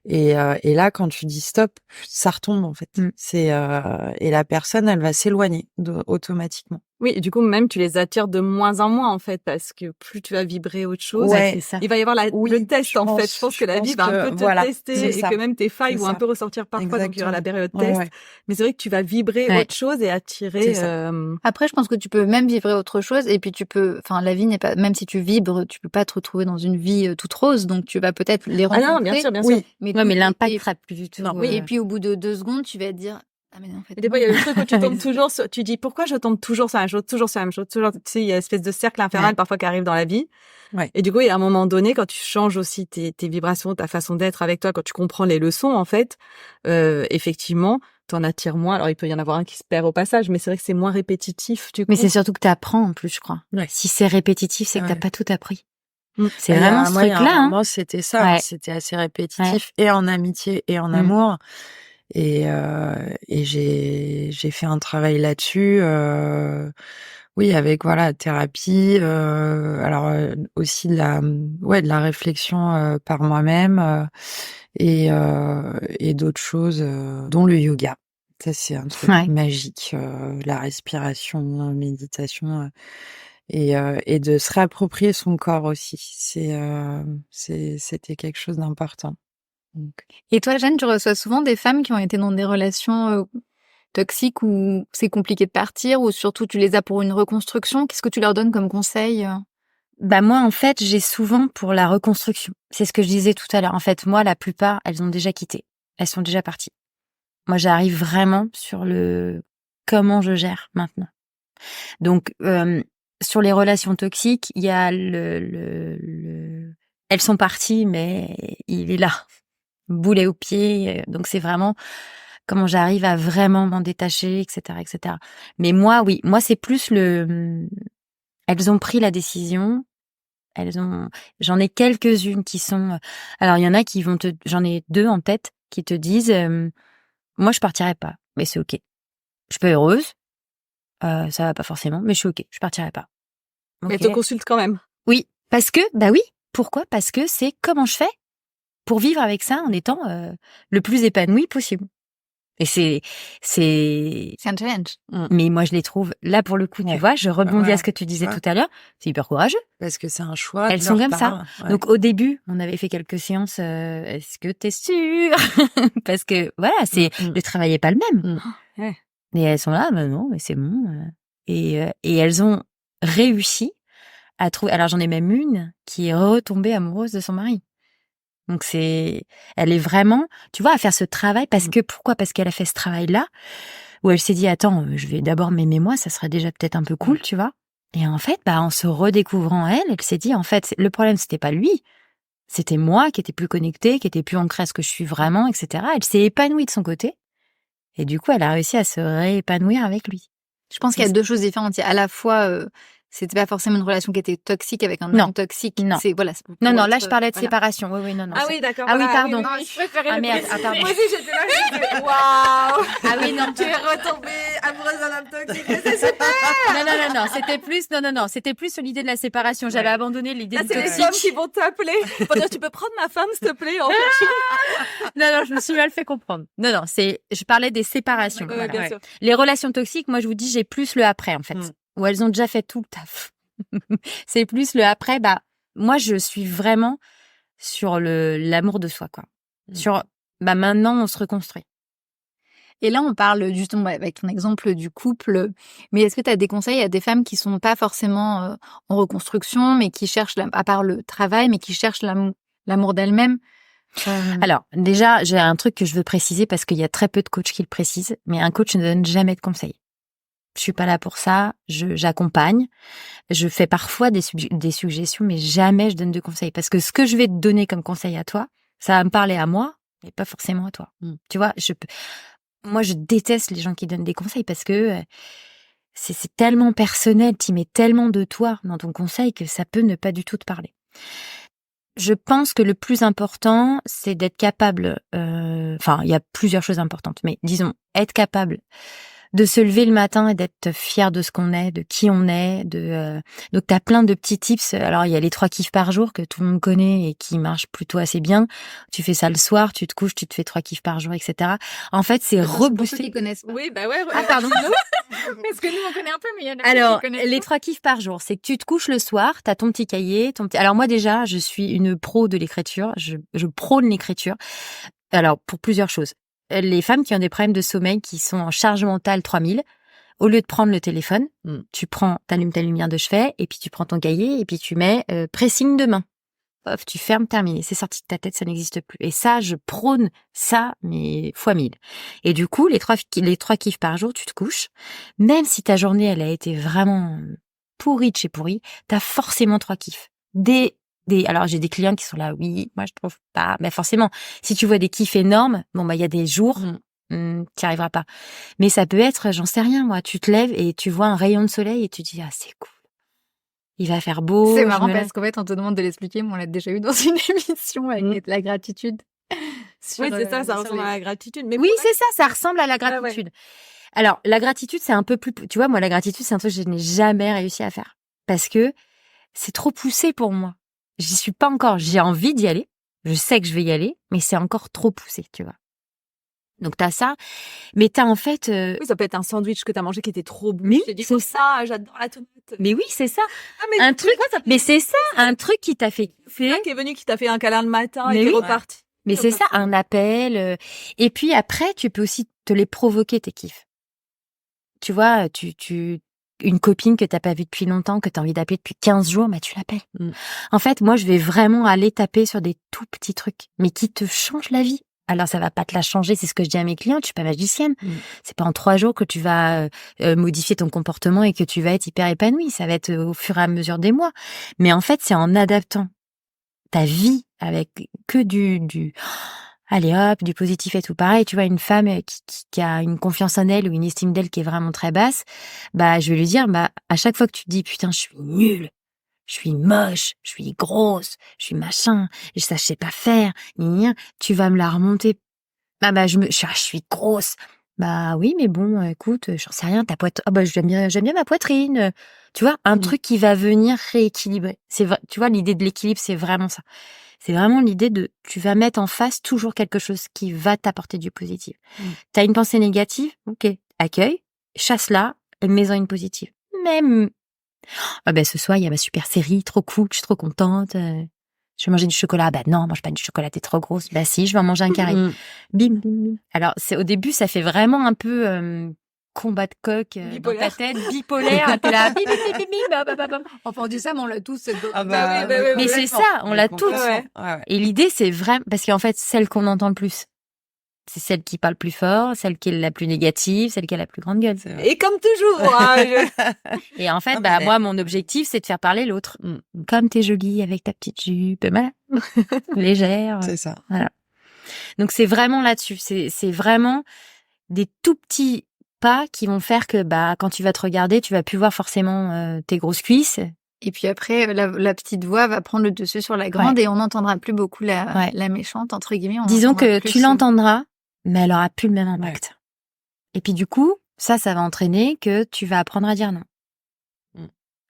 et là, quand tu dis stop, ça retombe, en fait. Et la personne, elle va s'éloigner automatiquement. Oui, et du coup, même, tu les attires de moins en moins, en fait, parce que plus tu vas vibrer autre chose, Ouais, c'est ça. il va y avoir le test, en fait. Je pense que la vie va un peu te tester et que même tes failles vont un peu ressortir parfois, donc il y aura la période test. Ouais. Mais c'est vrai que tu vas vibrer autre chose et attirer... Après, je pense que tu peux même vibrer autre chose et puis la vie n'est pas, même si tu vibres, tu peux pas te retrouver dans une vie toute rose, donc tu vas peut-être les rencontrer. Ah non, bien sûr. Mais l'impact sera plus du tout. Oui, et puis au bout de 2 secondes, tu vas te dire, ah mais non, en fait. Et des fois, il y a le truc où tu tombes toujours tu dis, pourquoi je tombe toujours sur la même chose, toujours sur la même chose, toujours, tu sais, il y a une espèce de cercle infernal parfois qui arrive dans la vie. Ouais. Et du coup, il y a un moment donné, quand tu changes aussi tes vibrations, ta façon d'être avec toi, quand tu comprends les leçons, en fait, effectivement, t'en attires moins. Alors, il peut y en avoir un qui se perd au passage, mais c'est vrai que c'est moins répétitif, du coup. Mais c'est surtout que t'apprends, en plus, je crois. Ouais. Si c'est répétitif, c'est que t'as Ouais. pas tout appris. Mm. C'est vraiment ce truc-là, Moi, c'était ça. Ouais. C'était assez répétitif, et en amitié et en amour. Et j'ai fait un travail là-dessus, oui, avec thérapie, aussi de la réflexion par moi-même, et d'autres choses, dont le yoga. Ça, c'est un truc magique, la respiration, méditation, et de se réapproprier son corps aussi. C'était quelque chose d'important. Donc. Et toi, Jeanne, tu reçois souvent des femmes qui ont été dans des relations toxiques où c'est compliqué de partir, ou surtout tu les as pour une reconstruction? Qu'est-ce que tu leur donnes comme conseil? Bah moi, en fait, j'ai souvent pour la reconstruction. C'est ce que je disais tout à l'heure. En fait, moi, la plupart, elles ont déjà quitté. Elles sont déjà parties. Moi, j'arrive vraiment sur le comment je gère maintenant. Donc, sur les relations toxiques, il y a elles sont parties, mais il est là, boulet au pied. Donc, c'est vraiment comment j'arrive à vraiment m'en détacher, etc., etc. Mais moi, oui, moi, c'est plus elles ont pris la décision. J'en ai quelques-unes qui sont, alors il y en a qui j'en ai 2 en tête qui te disent, moi je partirai pas, mais c'est ok. Je suis pas heureuse, ça va pas forcément, mais je suis ok, je partirai pas. Mais te consulte quand même. Oui, parce que, bah oui, pourquoi? Parce que c'est comment je fais pour vivre avec ça en étant le plus épanoui possible. Et c'est un challenge. Mais moi, je les trouve, là, pour le coup, tu vois, je rebondis à ce que tu disais tout à l'heure. C'est hyper courageux. Parce que c'est un choix. Elles sont comme ça. Ouais. Donc, au début, on avait fait quelques séances, est-ce que t'es sûre? Parce que, voilà, le travail est pas le même. Ouais. Et elles sont là, bah non, mais c'est bon. Et elles ont réussi à trouver, alors j'en ai même une qui est retombée amoureuse de son mari. Donc elle est vraiment, tu vois, à faire ce travail pourquoi? Parce qu'elle a fait ce travail-là, où elle s'est dit, attends, je vais d'abord m'aimer moi, ça serait déjà peut-être un peu cool, tu vois. Et en fait, en se redécouvrant elle s'est dit, en fait, le problème, c'était pas lui. C'était moi qui étais plus connectée, qui était plus ancrée à ce que je suis vraiment, etc. Elle s'est épanouie de son côté. Et du coup, elle a réussi à se réépanouir avec lui. Je pense qu'il y a 2 choses différentes. Il y a à la fois c'était pas forcément une relation qui était toxique avec un Non. homme toxique. Non. C'est voilà. c'est pour Non, non, être, là, je parlais de voilà. séparation. Oui, non. Ah c'est- oui, d'accord. Ah oui, voilà. pardon. Non, je préférais Ah le merde, préciser. pardon. Moi aussi, j'étais là, j'étais waouh. Ah oui, non. Tu es retombée amoureuse d'un homme toxique. Mais c'est super. Non, c'était plus, non, c'était plus sur l'idée de la séparation. J'avais abandonné l'idée Là, du c'est les toxique. hommes qui vont t'appeler. Pour dire, tu peux prendre ma femme, s'il te plaît. En fait. Non, je me suis mal fait comprendre. Non, je parlais des séparations. Ouais, Voilà. bien sûr. Les relations toxiques, moi, je vous dis, j'ai plus le après, en fait. Mm. Où elles ont déjà fait tout le taf. C'est plus le après, moi, je suis vraiment sur l'amour de soi, quoi. Sur, maintenant, on se reconstruit. Et là, on parle justement avec ton exemple du couple. Mais est-ce que tu as des conseils à des femmes qui sont pas forcément en reconstruction, mais qui cherchent, à part le travail, mais qui cherchent l'amour d'elles-mêmes? Alors, déjà, j'ai un truc que je veux préciser parce qu'il y a très peu de coachs qui le précisent, mais un coach ne donne jamais de conseils. Je suis pas là pour ça. J'accompagne. Je fais parfois des suggestions, mais jamais je donne de conseils. Parce que ce que je vais te donner comme conseil à toi, ça va me parler à moi, mais pas forcément à toi. Tu vois, moi, je déteste les gens qui donnent des conseils parce que c'est tellement personnel, tu mets tellement de toi dans ton conseil que ça peut ne pas du tout te parler. Je pense que le plus important, c'est d'être capable, il y a plusieurs choses importantes, mais disons, être capable de se lever le matin et d'être fier de ce qu'on est, de qui on est, donc t'as plein de petits tips. Alors il y a les 3 kiffs par jour que tout le monde connaît et qui marchent plutôt assez bien. Tu fais ça le soir, tu te couches, tu te fais 3 kiffs par jour, etc. En fait, c'est Pour ceux qui rebooster. connaissent pas. Oui, bah ouais. Ah pardon. Parce que nous, on connaît un peu, mais il y en a Alors, qui connaissent les pas. 3 kiffs par jour, c'est que tu te couches le soir, t'as ton petit cahier, Alors moi déjà, je suis une pro de l'écriture, je prône l'écriture. Alors, pour plusieurs choses. Les femmes qui ont des problèmes de sommeil, qui sont en charge mentale 3000, au lieu de prendre le téléphone, t'allumes ta lumière de chevet, et puis tu prends ton cahier, et puis tu mets pressing de main. Hop, tu fermes, terminé. C'est sorti de ta tête, ça n'existe plus. Et ça, je prône ça, mais fois 1000. Et du coup, les 3 kiffs par jour, tu te couches. Même si ta journée, elle a été vraiment pourrie de chez pourrie, t'as forcément 3 kiffs. Alors, j'ai des clients qui sont là, oui, moi, je trouve pas. Mais forcément, si tu vois des kiffs énormes, il y a des jours, t'y arriveras pas. Mais ça peut être, j'en sais rien, moi, tu te lèves et tu vois un rayon de soleil et tu te dis, ah, c'est cool. Il va faire beau. C'est marrant parce qu'en fait, on te demande de l'expliquer, mais on l'a déjà eu dans une émission avec la gratitude. Oui, c'est ça, ça ressemble à la gratitude. Mais oui, c'est ça, ça ressemble à la gratitude. Ouais. Alors, la gratitude, c'est un peu plus... Tu vois, moi, la gratitude, c'est un truc que je n'ai jamais réussi à faire. Parce que c'est trop poussé pour moi. J'y suis pas encore. J'ai envie d'y aller. Je sais que je vais y aller, mais c'est encore trop poussé, tu vois. Donc, t'as ça. Mais t'as en fait... Oui, ça peut être un sandwich que t'as mangé qui était trop bon. Mais Je t'ai dit, c'est ça, j'adore la tomate. Mais oui, c'est ça. Ah, mais Un truc... ça Mais c'est ça, un truc qui t'a fait kiffer. qui est venu, qui t'a fait un câlin le matin Mais et qui est oui. reparti. Mais c'est ça, un appel. Et puis après, tu peux aussi te les provoquer, tes kiffs. Tu vois, une copine que t'as pas vue depuis longtemps, que t'as envie d'appeler depuis 15 jours, tu l'appelles. En fait, moi, je vais vraiment aller taper sur des tout petits trucs, mais qui te changent la vie. Alors, ça va pas te la changer, c'est ce que je dis à mes clients, je suis pas magicienne. C'est pas en 3 jours que tu vas modifier ton comportement et que tu vas être hyper épanouie. Ça va être au fur et à mesure des mois. Mais en fait, c'est en adaptant ta vie avec que du allez hop, du positif et tout. Pareil, tu vois, une femme qui a une confiance en elle ou une estime d'elle qui est vraiment très basse, je vais lui dire, à chaque fois que tu te dis, putain, je suis nulle, je suis moche, je suis grosse, je suis machin, ça je sais pas faire, tu vas me la remonter. Je suis grosse. Oui, mais bon, écoute, j'en sais rien, ta poitrine, j'aime bien ma poitrine. Tu vois, un truc qui va venir rééquilibrer. C'est vrai, tu vois, l'idée de l'équilibre, c'est vraiment ça. C'est vraiment l'idée tu vas mettre en face toujours quelque chose qui va t'apporter du positif. T'as une pensée négative, ok, accueille, chasse-la, et mets-en une positive. Même, ce soir, il y a ma super série, trop cool, je suis trop contente. Je vais manger du chocolat. Non, mange pas du chocolat, t'es trop grosse. Si, je vais en manger un carré. Bim, bim, bim. Alors, au début, ça fait vraiment un peu combat de coq dans ta tête, bipolaire. T'es là, bim, bim, bim, bim. Enfin, on dit ça, mais on l'a tous. Mais c'est ça, on l'a tous. Ouais. Et l'idée, c'est vraiment... Parce qu'en fait, celle qu'on entend le plus, c'est celle qui parle plus fort, celle qui est la plus négative, celle qui a la plus grande gueule. Et comme toujours. Et en fait, moi, mon objectif, c'est de faire parler l'autre. Comme t'es jolie avec ta petite jupe, légère. C'est ça. Voilà. Donc, c'est vraiment là-dessus. C'est vraiment des tout petits pas qui vont faire que quand tu vas te regarder, tu vas plus voir forcément tes grosses cuisses. Et puis après, la petite voix va prendre le dessus sur la grande et on n'entendra plus beaucoup la méchante, entre guillemets. Disons que tu l'entendras, mais elle aura plus le même impact. Et puis du coup, ça va entraîner que tu vas apprendre à dire non.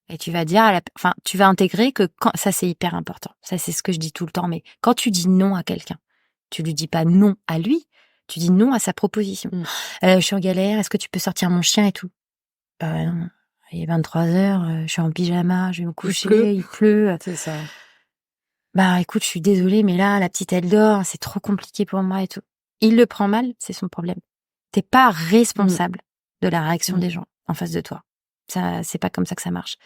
Et tu vas dire, tu vas intégrer que ça c'est hyper important. Ça c'est ce que je dis tout le temps. Mais quand tu dis non à quelqu'un, tu lui dis pas non à lui, tu dis non à sa proposition. Je suis en galère, est-ce que tu peux sortir mon chien et tout? Non. Il est 23h, je suis en pyjama, je vais me coucher, il pleut. C'est ça. Écoute, je suis désolée, mais là, la petite elle dort, c'est trop compliqué pour moi et tout. Il le prend mal, c'est son problème. T'es pas responsable de la réaction des gens en face de toi. Ça, c'est pas comme ça que ça marche.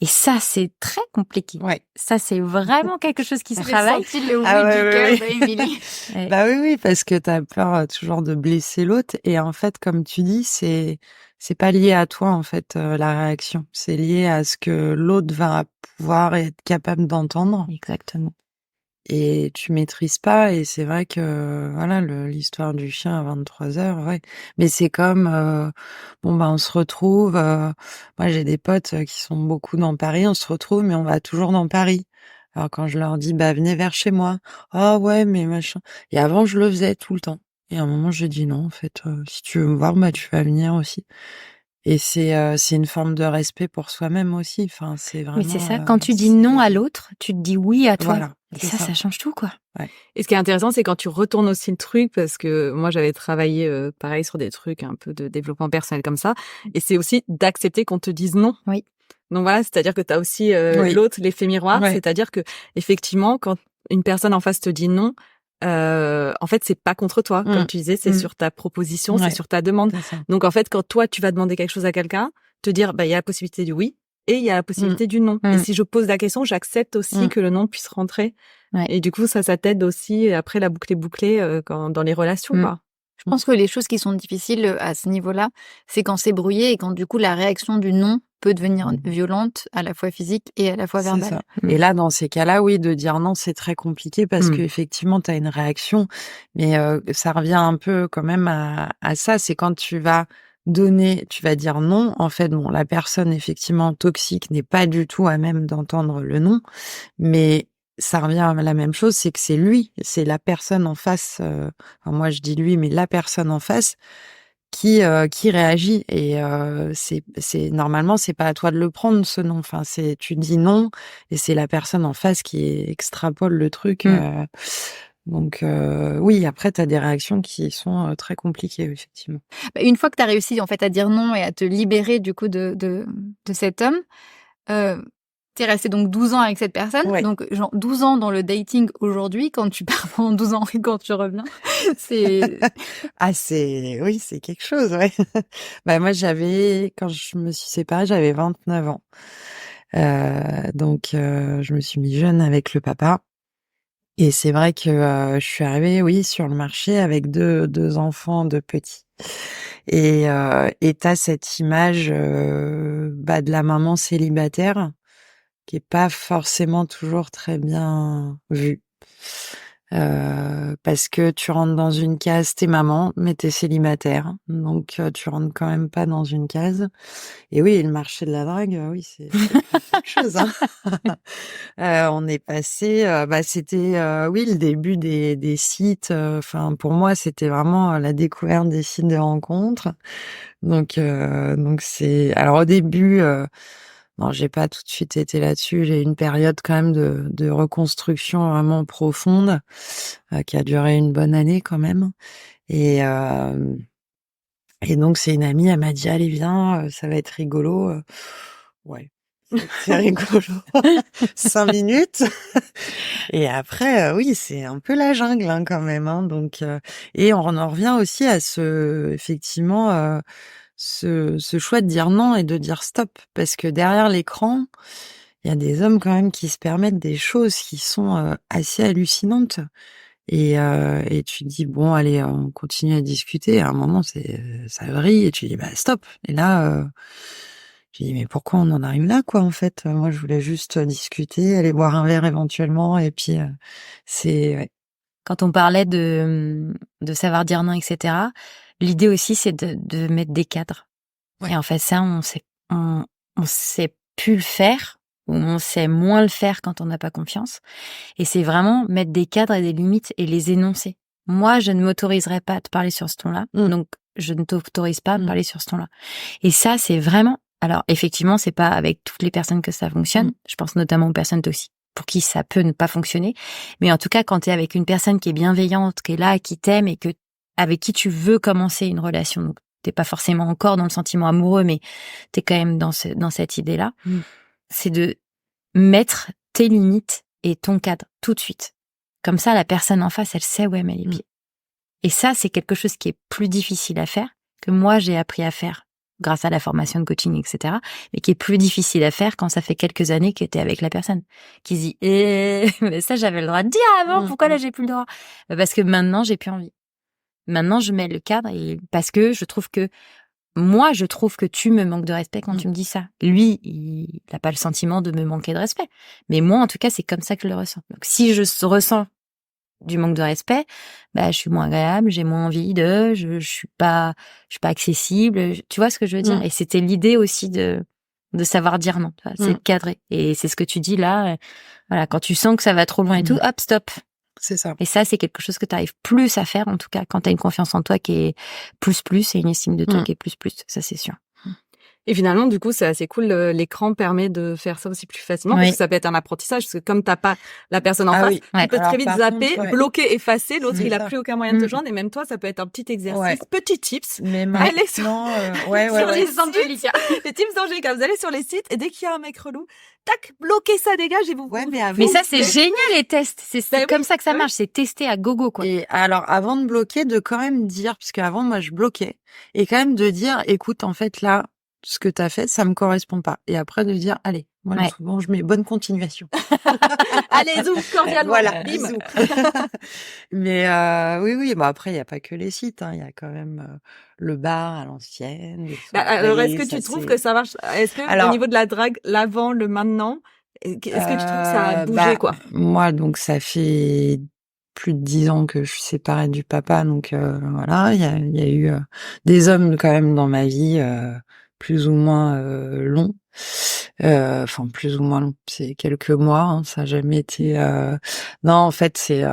Et ça, c'est très compliqué. Ouais. Ça, c'est vraiment quelque chose qui se travaille. Oui, parce que t'as peur toujours de blesser l'autre. Et en fait, comme tu dis, c'est pas lié à toi, en fait, la réaction. C'est lié à ce que l'autre va pouvoir être capable d'entendre. Exactement. Et tu maîtrises pas, et c'est vrai que voilà, l'histoire du chien à 23h, ouais. Mais c'est comme on se retrouve, moi j'ai des potes qui sont beaucoup dans Paris, on se retrouve mais on va toujours dans Paris. Alors quand je leur dis venez vers chez moi. Ah ouais, mais machin. Et avant je le faisais tout le temps. Et à un moment je dis non, en fait, si tu veux me voir, tu vas venir aussi. Et c'est une forme de respect pour soi-même aussi. Enfin, c'est vraiment. Mais c'est ça, quand tu dis non à l'autre, tu te dis oui à toi. Voilà, et ça change tout, quoi. Ouais. Et ce qui est intéressant, c'est quand tu retournes aussi le truc, parce que moi, j'avais travaillé pareil sur des trucs un peu de développement personnel comme ça, et c'est aussi d'accepter qu'on te dise non. Oui. Donc voilà, c'est-à-dire que tu as aussi l'autre, l'effet miroir, c'est-à-dire que effectivement, quand une personne en face te dit non, en fait, c'est pas contre toi, comme tu disais, c'est sur ta proposition, c'est sur ta demande. Donc en fait, quand toi, tu vas demander quelque chose à quelqu'un, te dire, il y a la possibilité du oui et il y a la possibilité du non. Et si je pose la question, j'accepte aussi que le non puisse rentrer. Et du coup, ça t'aide aussi. Après, la boucle est bouclée dans les relations, quoi. Je pense que les choses qui sont difficiles à ce niveau-là, c'est quand c'est brouillé et quand du coup la réaction du non peut devenir violente, à la fois physique et à la fois verbale. Ça. Et là, dans ces cas-là, oui, de dire non, c'est très compliqué parce qu'effectivement, tu as une réaction, mais ça revient un peu quand même à ça. C'est quand tu vas dire non. En fait, la personne effectivement toxique n'est pas du tout à même d'entendre le non, mais ça revient à la même chose, c'est que c'est la personne en face. Moi, je dis lui, mais la personne en face qui réagit. Et c'est normalement, c'est pas à toi de le prendre ce non. Enfin, tu dis non, et c'est la personne en face qui extrapole le truc. Donc oui, après, tu as des réactions qui sont très compliquées, effectivement. Une fois que tu as réussi en fait à dire non et à te libérer du coup de cet homme. T'es resté donc 12 ans avec cette personne, donc genre 12 ans dans le dating aujourd'hui, quand tu pars pendant 12 ans et quand tu reviens, c'est... c'est quelque chose, ouais. Moi quand je me suis séparée, j'avais 29 ans. Donc je me suis mis jeune avec le papa. Et c'est vrai que je suis arrivée, sur le marché avec deux enfants, deux petits. Et t'as cette image de la maman célibataire qui est pas forcément toujours très bien vue. Parce que tu rentres dans une case, t'es maman, mais t'es célibataire. Donc tu rentres quand même pas dans une case. Et oui, le marché de la drague, c'est quelque chose, hein. On est passé, c'était le début des sites. Enfin, pour moi, c'était vraiment la découverte des sites de rencontres. Donc c'est. Alors au début, non, j'ai pas tout de suite été là-dessus. J'ai eu une période quand même de reconstruction vraiment profonde qui a duré une bonne année quand même. Et donc c'est une amie, elle m'a dit allez viens, ça va être rigolo. Ouais. C'est rigolo. 5 minutes. Et après, oui, c'est un peu la jungle hein, quand même. Hein, donc, et on en revient aussi à effectivement, ce choix de dire non et de dire stop. Parce que derrière l'écran, il y a des hommes quand même qui se permettent des choses qui sont assez hallucinantes. Et tu te dis, bon, allez, on continue à discuter. Et à un moment, ça vrille et tu dis, stop. Et là... J'ai dit, mais pourquoi on en arrive là, quoi, en fait? Moi, je voulais juste discuter, aller boire un verre éventuellement, et puis, Quand on parlait de savoir dire non, etc., L'idée aussi, c'est de mettre des cadres. Ouais. Et en fait, ça, on sait plus le faire, ou on sait moins le faire quand on n'a pas confiance. Et c'est vraiment mettre des cadres et des limites et les énoncer. Moi, je ne m'autoriserai pas à te parler sur ce ton-là, donc je ne t'autorise pas à me parler sur ce ton-là. Et ça, c'est vraiment... Alors, effectivement, c'est pas avec toutes les personnes que ça fonctionne. Je pense notamment aux personnes toxiques, pour qui ça peut ne pas fonctionner. Mais en tout cas, quand tu es avec une personne qui est bienveillante, qui est là, qui t'aime et avec qui tu veux commencer une relation, donc t'es pas forcément encore dans le sentiment amoureux, mais t'es quand même dans cette idée-là, c'est de mettre tes limites et ton cadre tout de suite. Comme ça, la personne en face, elle sait où elle met les pieds. Et ça, c'est quelque chose qui est plus difficile à faire, que moi, j'ai appris à faire grâce à la formation de coaching, etc., mais qui est plus difficile à faire quand ça fait quelques années que t'es avec la personne, qui se dit mais ça, j'avais le droit de dire avant, pourquoi là, j'ai plus le droit? Parce que maintenant, j'ai plus envie. Maintenant, je mets le cadre parce que je trouve que tu me manques de respect quand tu me dis ça. Lui, il n'a pas le sentiment de me manquer de respect. Mais moi, en tout cas, c'est comme ça que je le ressens. Donc, si je ressens du manque de respect, je suis moins agréable, j'ai moins envie je suis pas accessible. Tu vois ce que je veux dire? Et c'était l'idée aussi de savoir dire non. C'est de cadrer. Et c'est ce que tu dis là. Voilà, quand tu sens que ça va trop loin et tout, hop, stop. C'est ça. Et ça, c'est quelque chose que tu arrives plus à faire, en tout cas, quand tu as une confiance en toi qui est plus et une estime de toi qui est plus. Ça, c'est sûr. Et finalement, du coup, c'est assez cool. L'écran permet de faire ça aussi plus facilement parce que ça peut être un apprentissage. Parce que comme t'as pas la personne en face, tu peux très vite zapper, bloquer, effacer. L'autre, il a plus aucun moyen de te joindre. Et même toi, ça peut être un petit exercice, petit tips. Mais allez sur les tips d'Angelica. Les tips d'Angelica. Vous allez sur les sites et dès qu'il y a un mec relou, tac, bloquez ça, dégage et vous. Mais ça, c'est génial, les tests. C'est comme ça que ça marche. C'est tester à gogo, quoi. Et alors, avant de bloquer, de quand même dire, parce qu'avant, moi, je bloquais. Et quand même de dire, écoute, en fait, là, ce que t'as fait, ça me correspond pas. Et après de dire, allez, moi, souvent, je mets bonne continuation. Allez, zou, cordialement. Voilà, bisous. Mais oui. Bon, après, il y a pas que les sites. Il y a quand même le bar à l'ancienne. Alors, est-ce que tu trouves que ça marche? Est-ce que au niveau de la drague, l'avant, le maintenant, est-ce que tu trouves que ça a bougé, quoi? Moi, donc, ça fait plus de 10 ans que je suis séparée du papa. Donc, voilà, il y a eu des hommes quand même dans ma vie plus ou moins long, enfin plus ou moins long, c'est quelques mois, ça a jamais été. Non, en fait, c'est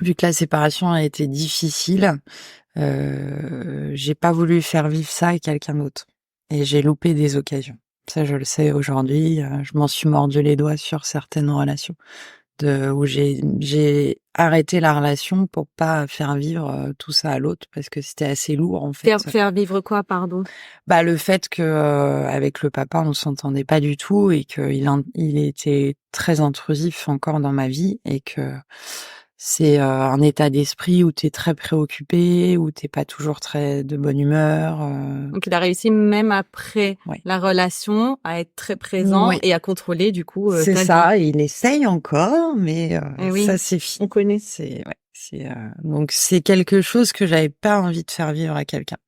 vu que la séparation a été difficile, j'ai pas voulu faire vivre ça à quelqu'un d'autre, et j'ai loupé des occasions. Ça, je le sais aujourd'hui. Je m'en suis mordu les doigts sur certaines relations. Où j'ai arrêté la relation pour pas faire vivre tout ça à l'autre parce que c'était assez lourd en fait. Faire vivre quoi, pardon? Le fait que avec le papa on s'entendait pas du tout et que il était très intrusif encore dans ma vie et que c'est un état d'esprit où t'es très préoccupé, où t'es pas toujours très de bonne humeur. Donc il a réussi même après la relation à être très présent et à contrôler du coup. C'est ça, il essaye encore, mais ça c'est fini. On connaît. Donc c'est quelque chose que j'avais pas envie de faire vivre à quelqu'un.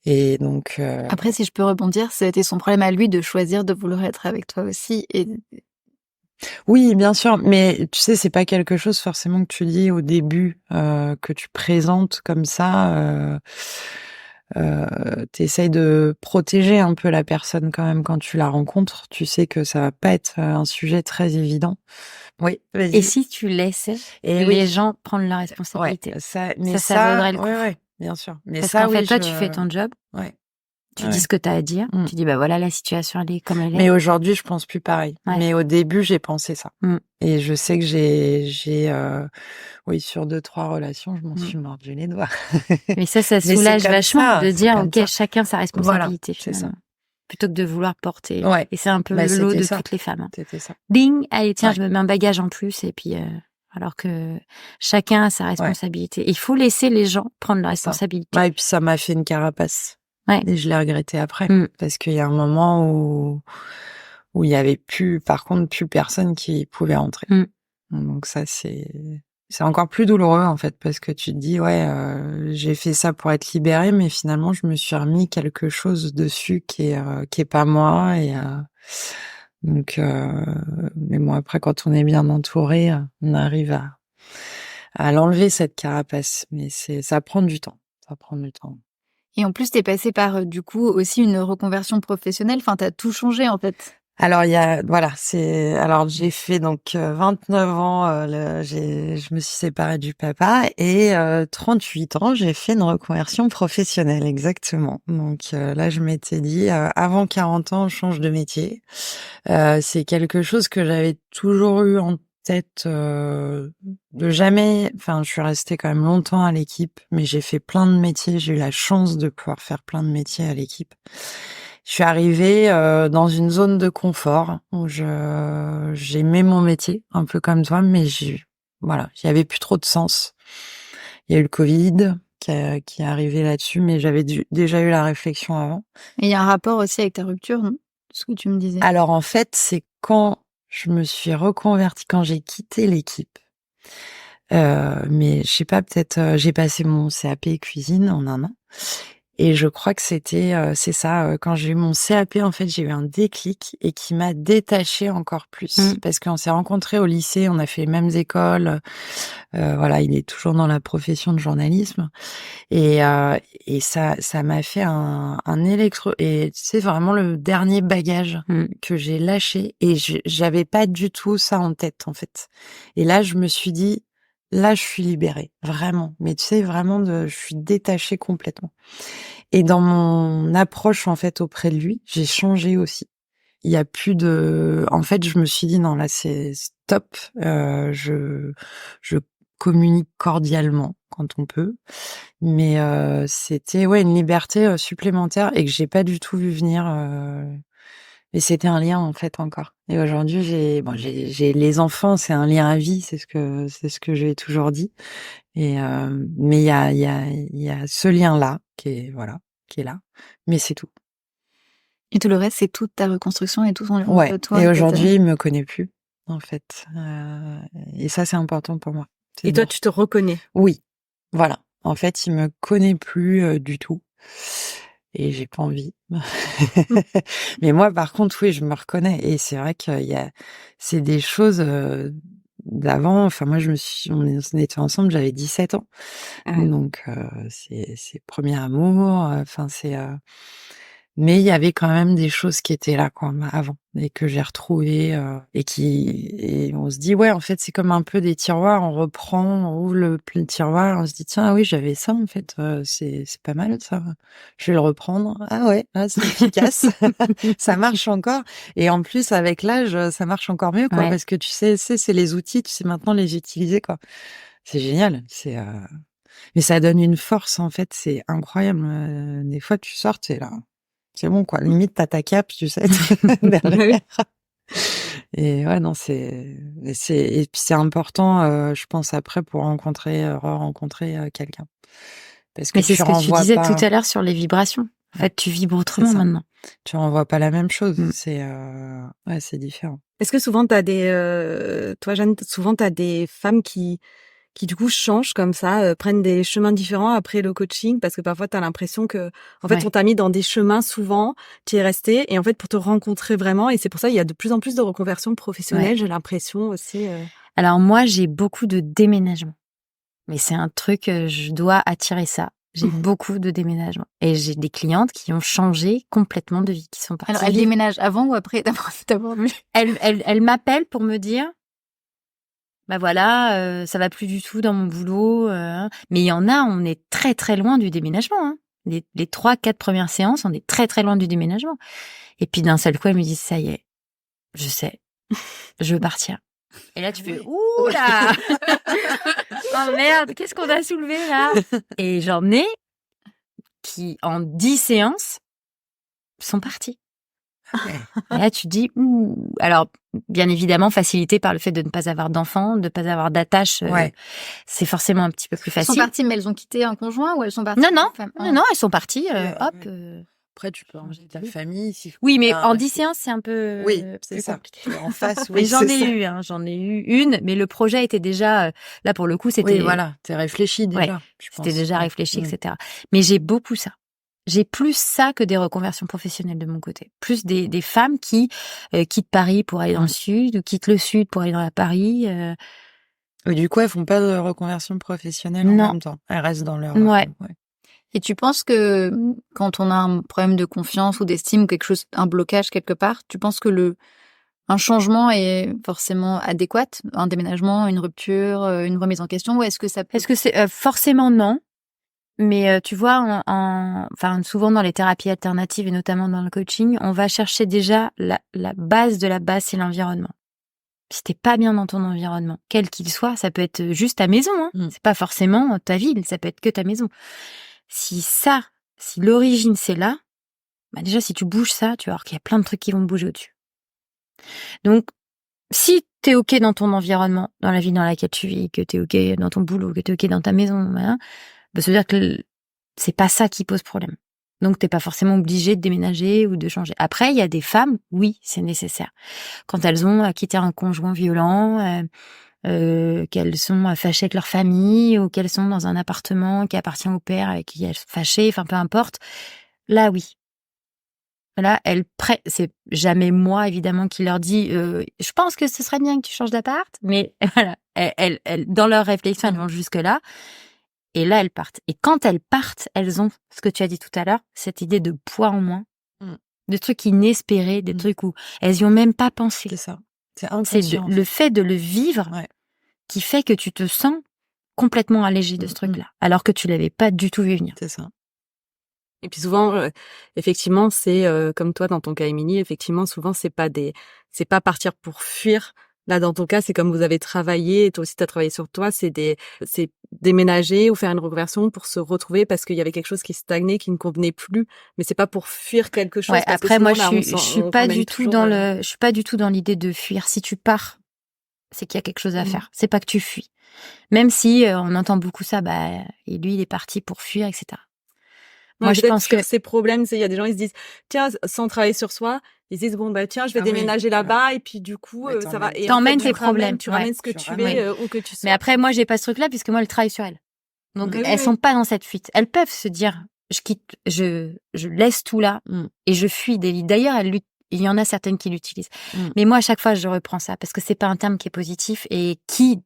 Et donc après, si je peux rebondir, c'était son problème à lui de choisir de vouloir être avec toi aussi et oui, bien sûr, mais tu sais, c'est pas quelque chose forcément que tu dis au début, que tu présentes comme ça. T'essayes de protéger un peu la personne quand même quand tu la rencontres. Tu sais que ça va pas être un sujet très évident. Oui, vas-y. Et si tu laisses les gens prendre leur responsabilité, ça vaudrait le coup. Oui, bien sûr. Mais parce ça, qu'en fait, toi, tu fais ton job. Tu dis ce que tu as à dire. Tu dis, voilà, la situation, elle est comme elle est. Mais aujourd'hui, je pense plus pareil. Mais au début, j'ai pensé ça. Et je sais que j'ai sur 2-3 relations, je m'en suis mordu les doigts. Mais ça soulage vachement de dire, ok, chacun sa responsabilité. Voilà, c'est ça. Plutôt que de vouloir porter. Et c'est un peu le lot de toutes les femmes. C'était ça. Ding, allez, tiens, je me mets un bagage en plus. Et puis, alors que chacun a sa responsabilité. Il faut laisser les gens prendre leur responsabilité. Et puis ça m'a fait une carapace. Et je l'ai regretté après. Parce qu'il y a un moment où il y avait par contre plus personne qui pouvait rentrer. Donc ça, c'est encore plus douloureux, en fait, parce que tu te dis, j'ai fait ça pour être libérée, mais finalement, je me suis remis quelque chose dessus qui est pas moi, et, donc, mais bon, après, quand on est bien entouré, on arrive à l'enlever, cette carapace, mais ça prend du temps. ça prend du temps. Et en plus, t'es passée par, du coup, aussi une reconversion professionnelle. Enfin, t'as tout changé, en fait. Alors j'ai fait donc 29 ans, je me suis séparée du papa et 38 ans, j'ai fait une reconversion professionnelle, exactement. Donc là, je m'étais dit avant 40 ans, on change de métier. C'est quelque chose que j'avais toujours eu en tête de jamais. Enfin, je suis restée quand même longtemps à l'équipe, mais j'ai fait plein de métiers. J'ai eu la chance de pouvoir faire plein de métiers à l'équipe. Je suis arrivée dans une zone de confort où j'aimais mon métier, un peu comme toi, mais voilà, il y avait plus trop de sens. Il y a eu le Covid qui est arrivé là-dessus, mais j'avais déjà eu la réflexion avant. Et il y a un rapport aussi avec ta rupture, non? Ce que tu me disais. Alors en fait, c'est quand je me suis reconvertie, quand j'ai quitté l'équipe. Mais je sais pas, peut-être j'ai passé mon CAP cuisine en un an. Et je crois que c'est ça, quand j'ai eu mon CAP, en fait, j'ai eu un déclic et qui m'a détachée encore plus. Parce qu'on s'est rencontrés au lycée, on a fait les mêmes écoles. Voilà, il est toujours dans la profession de journalisme. Et ça m'a fait un électro... Et c'est vraiment le dernier bagage que j'ai lâché. Et j'avais pas du tout ça en tête, en fait. Et là, je me suis dit, là, je suis libérée. Vraiment. Mais tu sais, vraiment, je suis détachée complètement. Et dans mon approche, en fait, auprès de lui, j'ai changé aussi. Il y a plus de... En fait, je me suis dit, non, là, c'est stop. Je communique cordialement quand on peut. Mais c'était une liberté supplémentaire et que j'ai pas du tout vu venir. Et c'était un lien, en fait, encore. Et aujourd'hui, j'ai les enfants, c'est un lien à vie, c'est ce que j'ai toujours dit. Et mais il y a ce lien-là qui est là, mais c'est tout. Et tout le reste, c'est toute ta reconstruction et tout ton lien Ouais. entre toi Et et aujourd'hui, il me connaît plus, en fait. Et ça, c'est important pour moi. C'est Et toi, dur. tu te reconnais? Oui, voilà. En fait, il me connaît plus du tout. Et j'ai pas envie. Mais moi, par contre, oui, je me reconnais. Et c'est vrai c'est des choses d'avant. Enfin, moi, on était ensemble, j'avais 17 ans. Donc, c'est premier amour. Enfin, mais il y avait quand même des choses qui étaient là, quoi, avant. Et que j'ai retrouvées, et on se dit, ouais, en fait, c'est comme un peu des tiroirs. On reprend, on ouvre le tiroir, on se dit, tiens, ah oui, j'avais ça, en fait. C'est pas mal, ça. Je vais le reprendre. Ah ouais, c'est efficace. Ça marche encore. Et en plus, avec l'âge, ça marche encore mieux, quoi. Ouais. Parce que tu sais, c'est les outils, tu sais maintenant les utiliser, quoi. C'est génial. Mais ça donne une force, en fait. C'est incroyable. Des fois, tu sors, t'es là. C'est bon, quoi. Limite, t'as ta cape, tu sais, derrière. Et ouais, non, et puis c'est important, je pense, après, pour re-rencontrer quelqu'un. Parce que Mais c'est tu ce que tu renvoies disais pas, tout à l'heure sur les vibrations. En fait, tu vibres autrement ça. maintenant. Tu renvoies pas la même chose. Mm. C'est différent. Est-ce que souvent t'as toi Jeanne, souvent t'as des femmes qui du coup changent comme ça, prennent des chemins différents après le coaching, parce que parfois t'as l'impression que en fait Ouais. on t'a mis dans des chemins souvent, tu es resté et en fait pour te rencontrer vraiment, et c'est pour ça il y a de plus en plus de reconversions professionnelles, Ouais. j'ai l'impression aussi. Alors moi, j'ai beaucoup de déménagements. Mais c'est un truc, je dois attirer ça. J'ai beaucoup de déménagements. Et j'ai des clientes qui ont changé complètement de vie, qui sont parties. Alors, elle déménage avant ou après d'avoir vu? Elle m'appelle pour me dire, bah voilà, ça va plus du tout dans mon boulot. Mais il y en a, on est très très loin du déménagement. Hein. Les 3-4 premières séances, on est très très loin du déménagement. Et puis d'un seul coup, elle me dit, ça y est, je sais, je veux partir. Et là, tu fais, ouh là oh merde, qu'est-ce qu'on a soulevé là? Et j'en ai qui, en 10 séances, sont partis. Et là, tu te dis, ouh. Alors, bien évidemment, facilité par le fait de ne pas avoir d'enfants, de ne pas avoir d'attache, c'est forcément un petit peu plus Elles sont facile. parties, mais elles ont quitté un conjoint ou elles sont parties? Non, elles sont parties, hop. Après, tu peux ranger ta famille. Oui, mais en 10 séances, c'est un peu c'est plus ça. compliqué. En face, Mais j'en ai eu une, mais le projet était déjà, là pour le coup, c'était... Oui, voilà, t'es réfléchi déjà. Ouais, c'était déjà réfléchi, etc. Mais j'ai beaucoup ça. J'ai plus ça que des reconversions professionnelles de mon côté. Plus des femmes qui quittent Paris pour aller dans le sud, ou quittent le sud pour aller dans la Paris. Et du coup, elles font pas de reconversion professionnelle en même temps. Elles restent dans leur... Ouais. Et tu penses que quand on a un problème de confiance ou d'estime ou quelque chose, un blocage quelque part, tu penses que un changement est forcément adéquat? Un déménagement, une rupture, une remise en question, ou est-ce que ça peut... Est-ce que c'est forcément non? Mais tu vois, enfin souvent dans les thérapies alternatives et notamment dans le coaching, on va chercher déjà la base de la base, c'est l'environnement. Si t'es pas bien dans ton environnement, quel qu'il soit, ça peut être juste ta maison, hein. C'est pas forcément ta ville, ça peut être que ta maison. Si l'origine c'est là, bah déjà si tu bouges ça, tu vas voir qu'il y a plein de trucs qui vont bouger au-dessus. Donc si t'es ok dans ton environnement, dans la ville dans laquelle tu vis, que t'es ok dans ton boulot, que t'es ok dans ta maison, voilà, bah, ça veut dire que c'est pas ça qui pose problème. Donc t'es pas forcément obligé de déménager ou de changer. Après, il y a des femmes, oui, c'est nécessaire. Quand elles ont quitté un conjoint violent, qu'elles sont fâchées avec leur famille, ou qu'elles sont dans un appartement qui appartient au père avec qui elles sont fâchées, enfin peu importe. Là, oui. Là, c'est jamais moi, évidemment, qui leur dit je pense que ce serait bien que tu changes d'appart, mais voilà, elles, dans leur réflexion, elles vont jusque-là. Et là, elles partent. Et quand elles partent, elles ont ce que tu as dit tout à l'heure, cette idée de poids en moins, de trucs inespérés, des trucs où elles y ont même pas pensé. C'est ça. C'est inconscient. Le fait de le vivre qui fait que tu te sens complètement allégé de ce truc-là, alors que tu l'avais pas du tout vu venir. C'est ça. Et puis souvent, effectivement, c'est comme toi dans ton cas, Émilie, effectivement, souvent c'est pas partir pour fuir. Là, dans ton cas, c'est comme vous avez travaillé, et toi aussi t'as travaillé sur toi, c'est déménager ou faire une reconversion pour se retrouver parce qu'il y avait quelque chose qui stagnait, qui ne convenait plus. Mais c'est pas pour fuir quelque chose. Ouais, parce après, que moi, sinon, là, je suis pas du tout je suis pas du tout dans l'idée de fuir. Si tu pars, c'est qu'il y a quelque chose à faire. C'est pas que tu fuis. Même si on entend beaucoup ça, bah, et lui, il est parti pour fuir, etc. Moi, je pense que ces problèmes, il y a des gens, ils se disent, tiens, sans travailler sur soi, ils disent, bon, bah, tiens, je vais déménager là-bas, et puis, du coup, ça va. Et t'emmènes tes problèmes. Tu ramènes ce que tu es, où que tu sois. Mais après, moi, j'ai pas ce truc-là, puisque moi, je travaille sur elles. Donc, elles sont pas dans cette fuite. Elles peuvent se dire, je quitte, je laisse tout là, et je fuis des lits. D'ailleurs, il y en a certaines qui l'utilisent. Mais moi, à chaque fois, je reprends ça, parce que c'est pas un terme qui est positif, et qui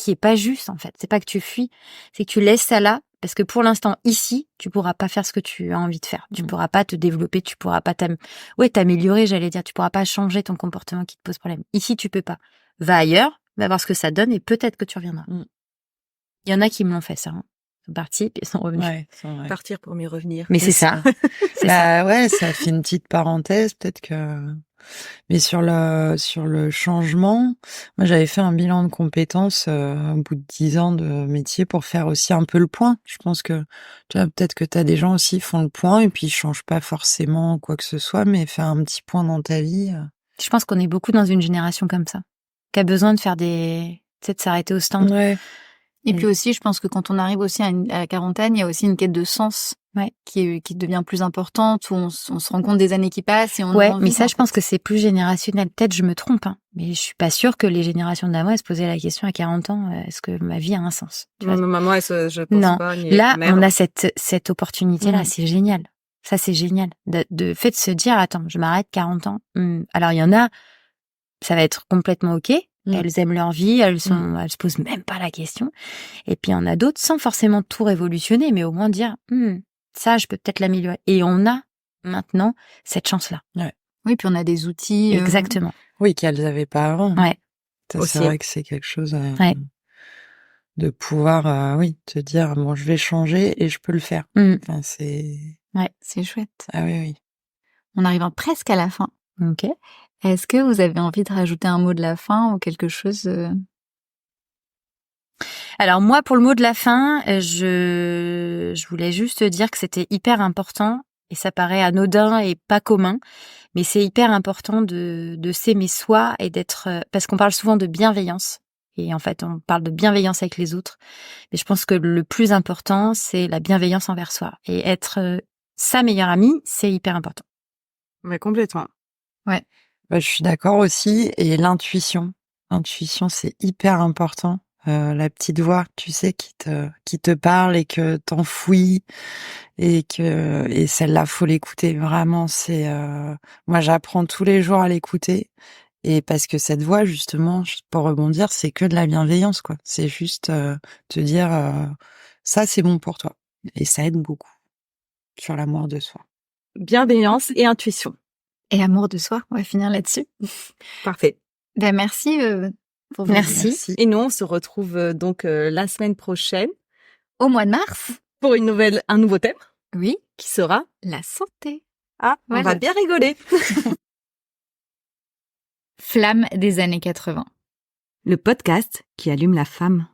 est pas juste, en fait. C'est pas que tu fuis, c'est que tu laisses ça là, parce que pour l'instant, ici, tu pourras pas faire ce que tu as envie de faire. Tu pourras pas te développer, tu pourras pas t'améliorer, j'allais dire. Tu pourras pas changer ton comportement qui te pose problème. Ici, tu peux pas. Va ailleurs, va voir ce que ça donne et peut-être que tu reviendras. Il y en a qui me l'ont fait, ça. Hein. Ils sont partis puis ils sont revenus. Ouais, partir pour mieux revenir. Mais c'est ça. Ouais, ça fait une petite parenthèse, peut-être que... Mais sur le changement, moi j'avais fait un bilan de compétences au bout de 10 ans de métier pour faire aussi un peu le point. Je pense que tu vois, peut-être que t'as des gens aussi qui font le point et puis ils changent pas forcément quoi que ce soit, mais faire un petit point dans ta vie. Je pense qu'on est beaucoup dans une génération comme ça, qui a besoin de faire de s'arrêter au stand. Ouais. Et puis aussi, je pense que quand on arrive aussi à la quarantaine, il y a aussi une quête de sens qui devient plus importante, où on se rend compte des années qui passent. Et mais ça, je pense que c'est plus générationnel. Peut-être je me trompe, hein, mais je suis pas sûre que les générations d'avant, elles se posaient la question à 40 ans, est-ce que ma vie a un sens? Non, maman, je pense pas. Là, on a cette opportunité-là, c'est génial. Ça, c'est génial. De fait de se dire, attends, je m'arrête 40 ans. Alors, il y en a, ça va être complètement OK. Elles aiment leur vie, elles se posent même pas la question. Et puis, il y en a d'autres, sans forcément tout révolutionner, mais au moins dire, ça, je peux peut-être l'améliorer. Et on a maintenant cette chance-là. Ouais. Oui, puis on a des outils. Exactement. Oui, qu'elles avaient pas avant. Ouais. Ça, c'est vrai que c'est quelque chose de pouvoir, te dire, bon, je vais changer et je peux le faire. Enfin, c'est chouette. Ah oui. On arrive presque à la fin. Ok. Est-ce que vous avez envie de rajouter un mot de la fin ou quelque chose Alors moi, pour le mot de la fin, je voulais juste dire que c'était hyper important, et ça paraît anodin et pas commun, mais c'est hyper important de s'aimer soi et d'être... Parce qu'on parle souvent de bienveillance, et en fait, on parle de bienveillance avec les autres, mais je pense que le plus important, c'est la bienveillance envers soi. Et être sa meilleure amie, c'est hyper important. Mais complètement. Ouais. Bah, je suis d'accord aussi. Et l'intuition. L'intuition, c'est hyper important. La petite voix, tu sais, qui te parle et que t'enfouis et celle-là, faut l'écouter. Vraiment, moi, j'apprends tous les jours à l'écouter. Et parce que cette voix, justement, pour rebondir, c'est que de la bienveillance, quoi. C'est juste te dire, ça, c'est bon pour toi. Et ça aide beaucoup. sur l'amour de soi. Bienveillance et intuition. Et amour de soi, on va finir là-dessus. Parfait. Ben merci pour vos Merci. Et nous, on se retrouve donc la semaine prochaine au mois de mars. pour un nouveau thème Oui, qui sera la santé. on Voilà. va bien rigoler. Flamme des années 80. Le podcast qui allume la femme.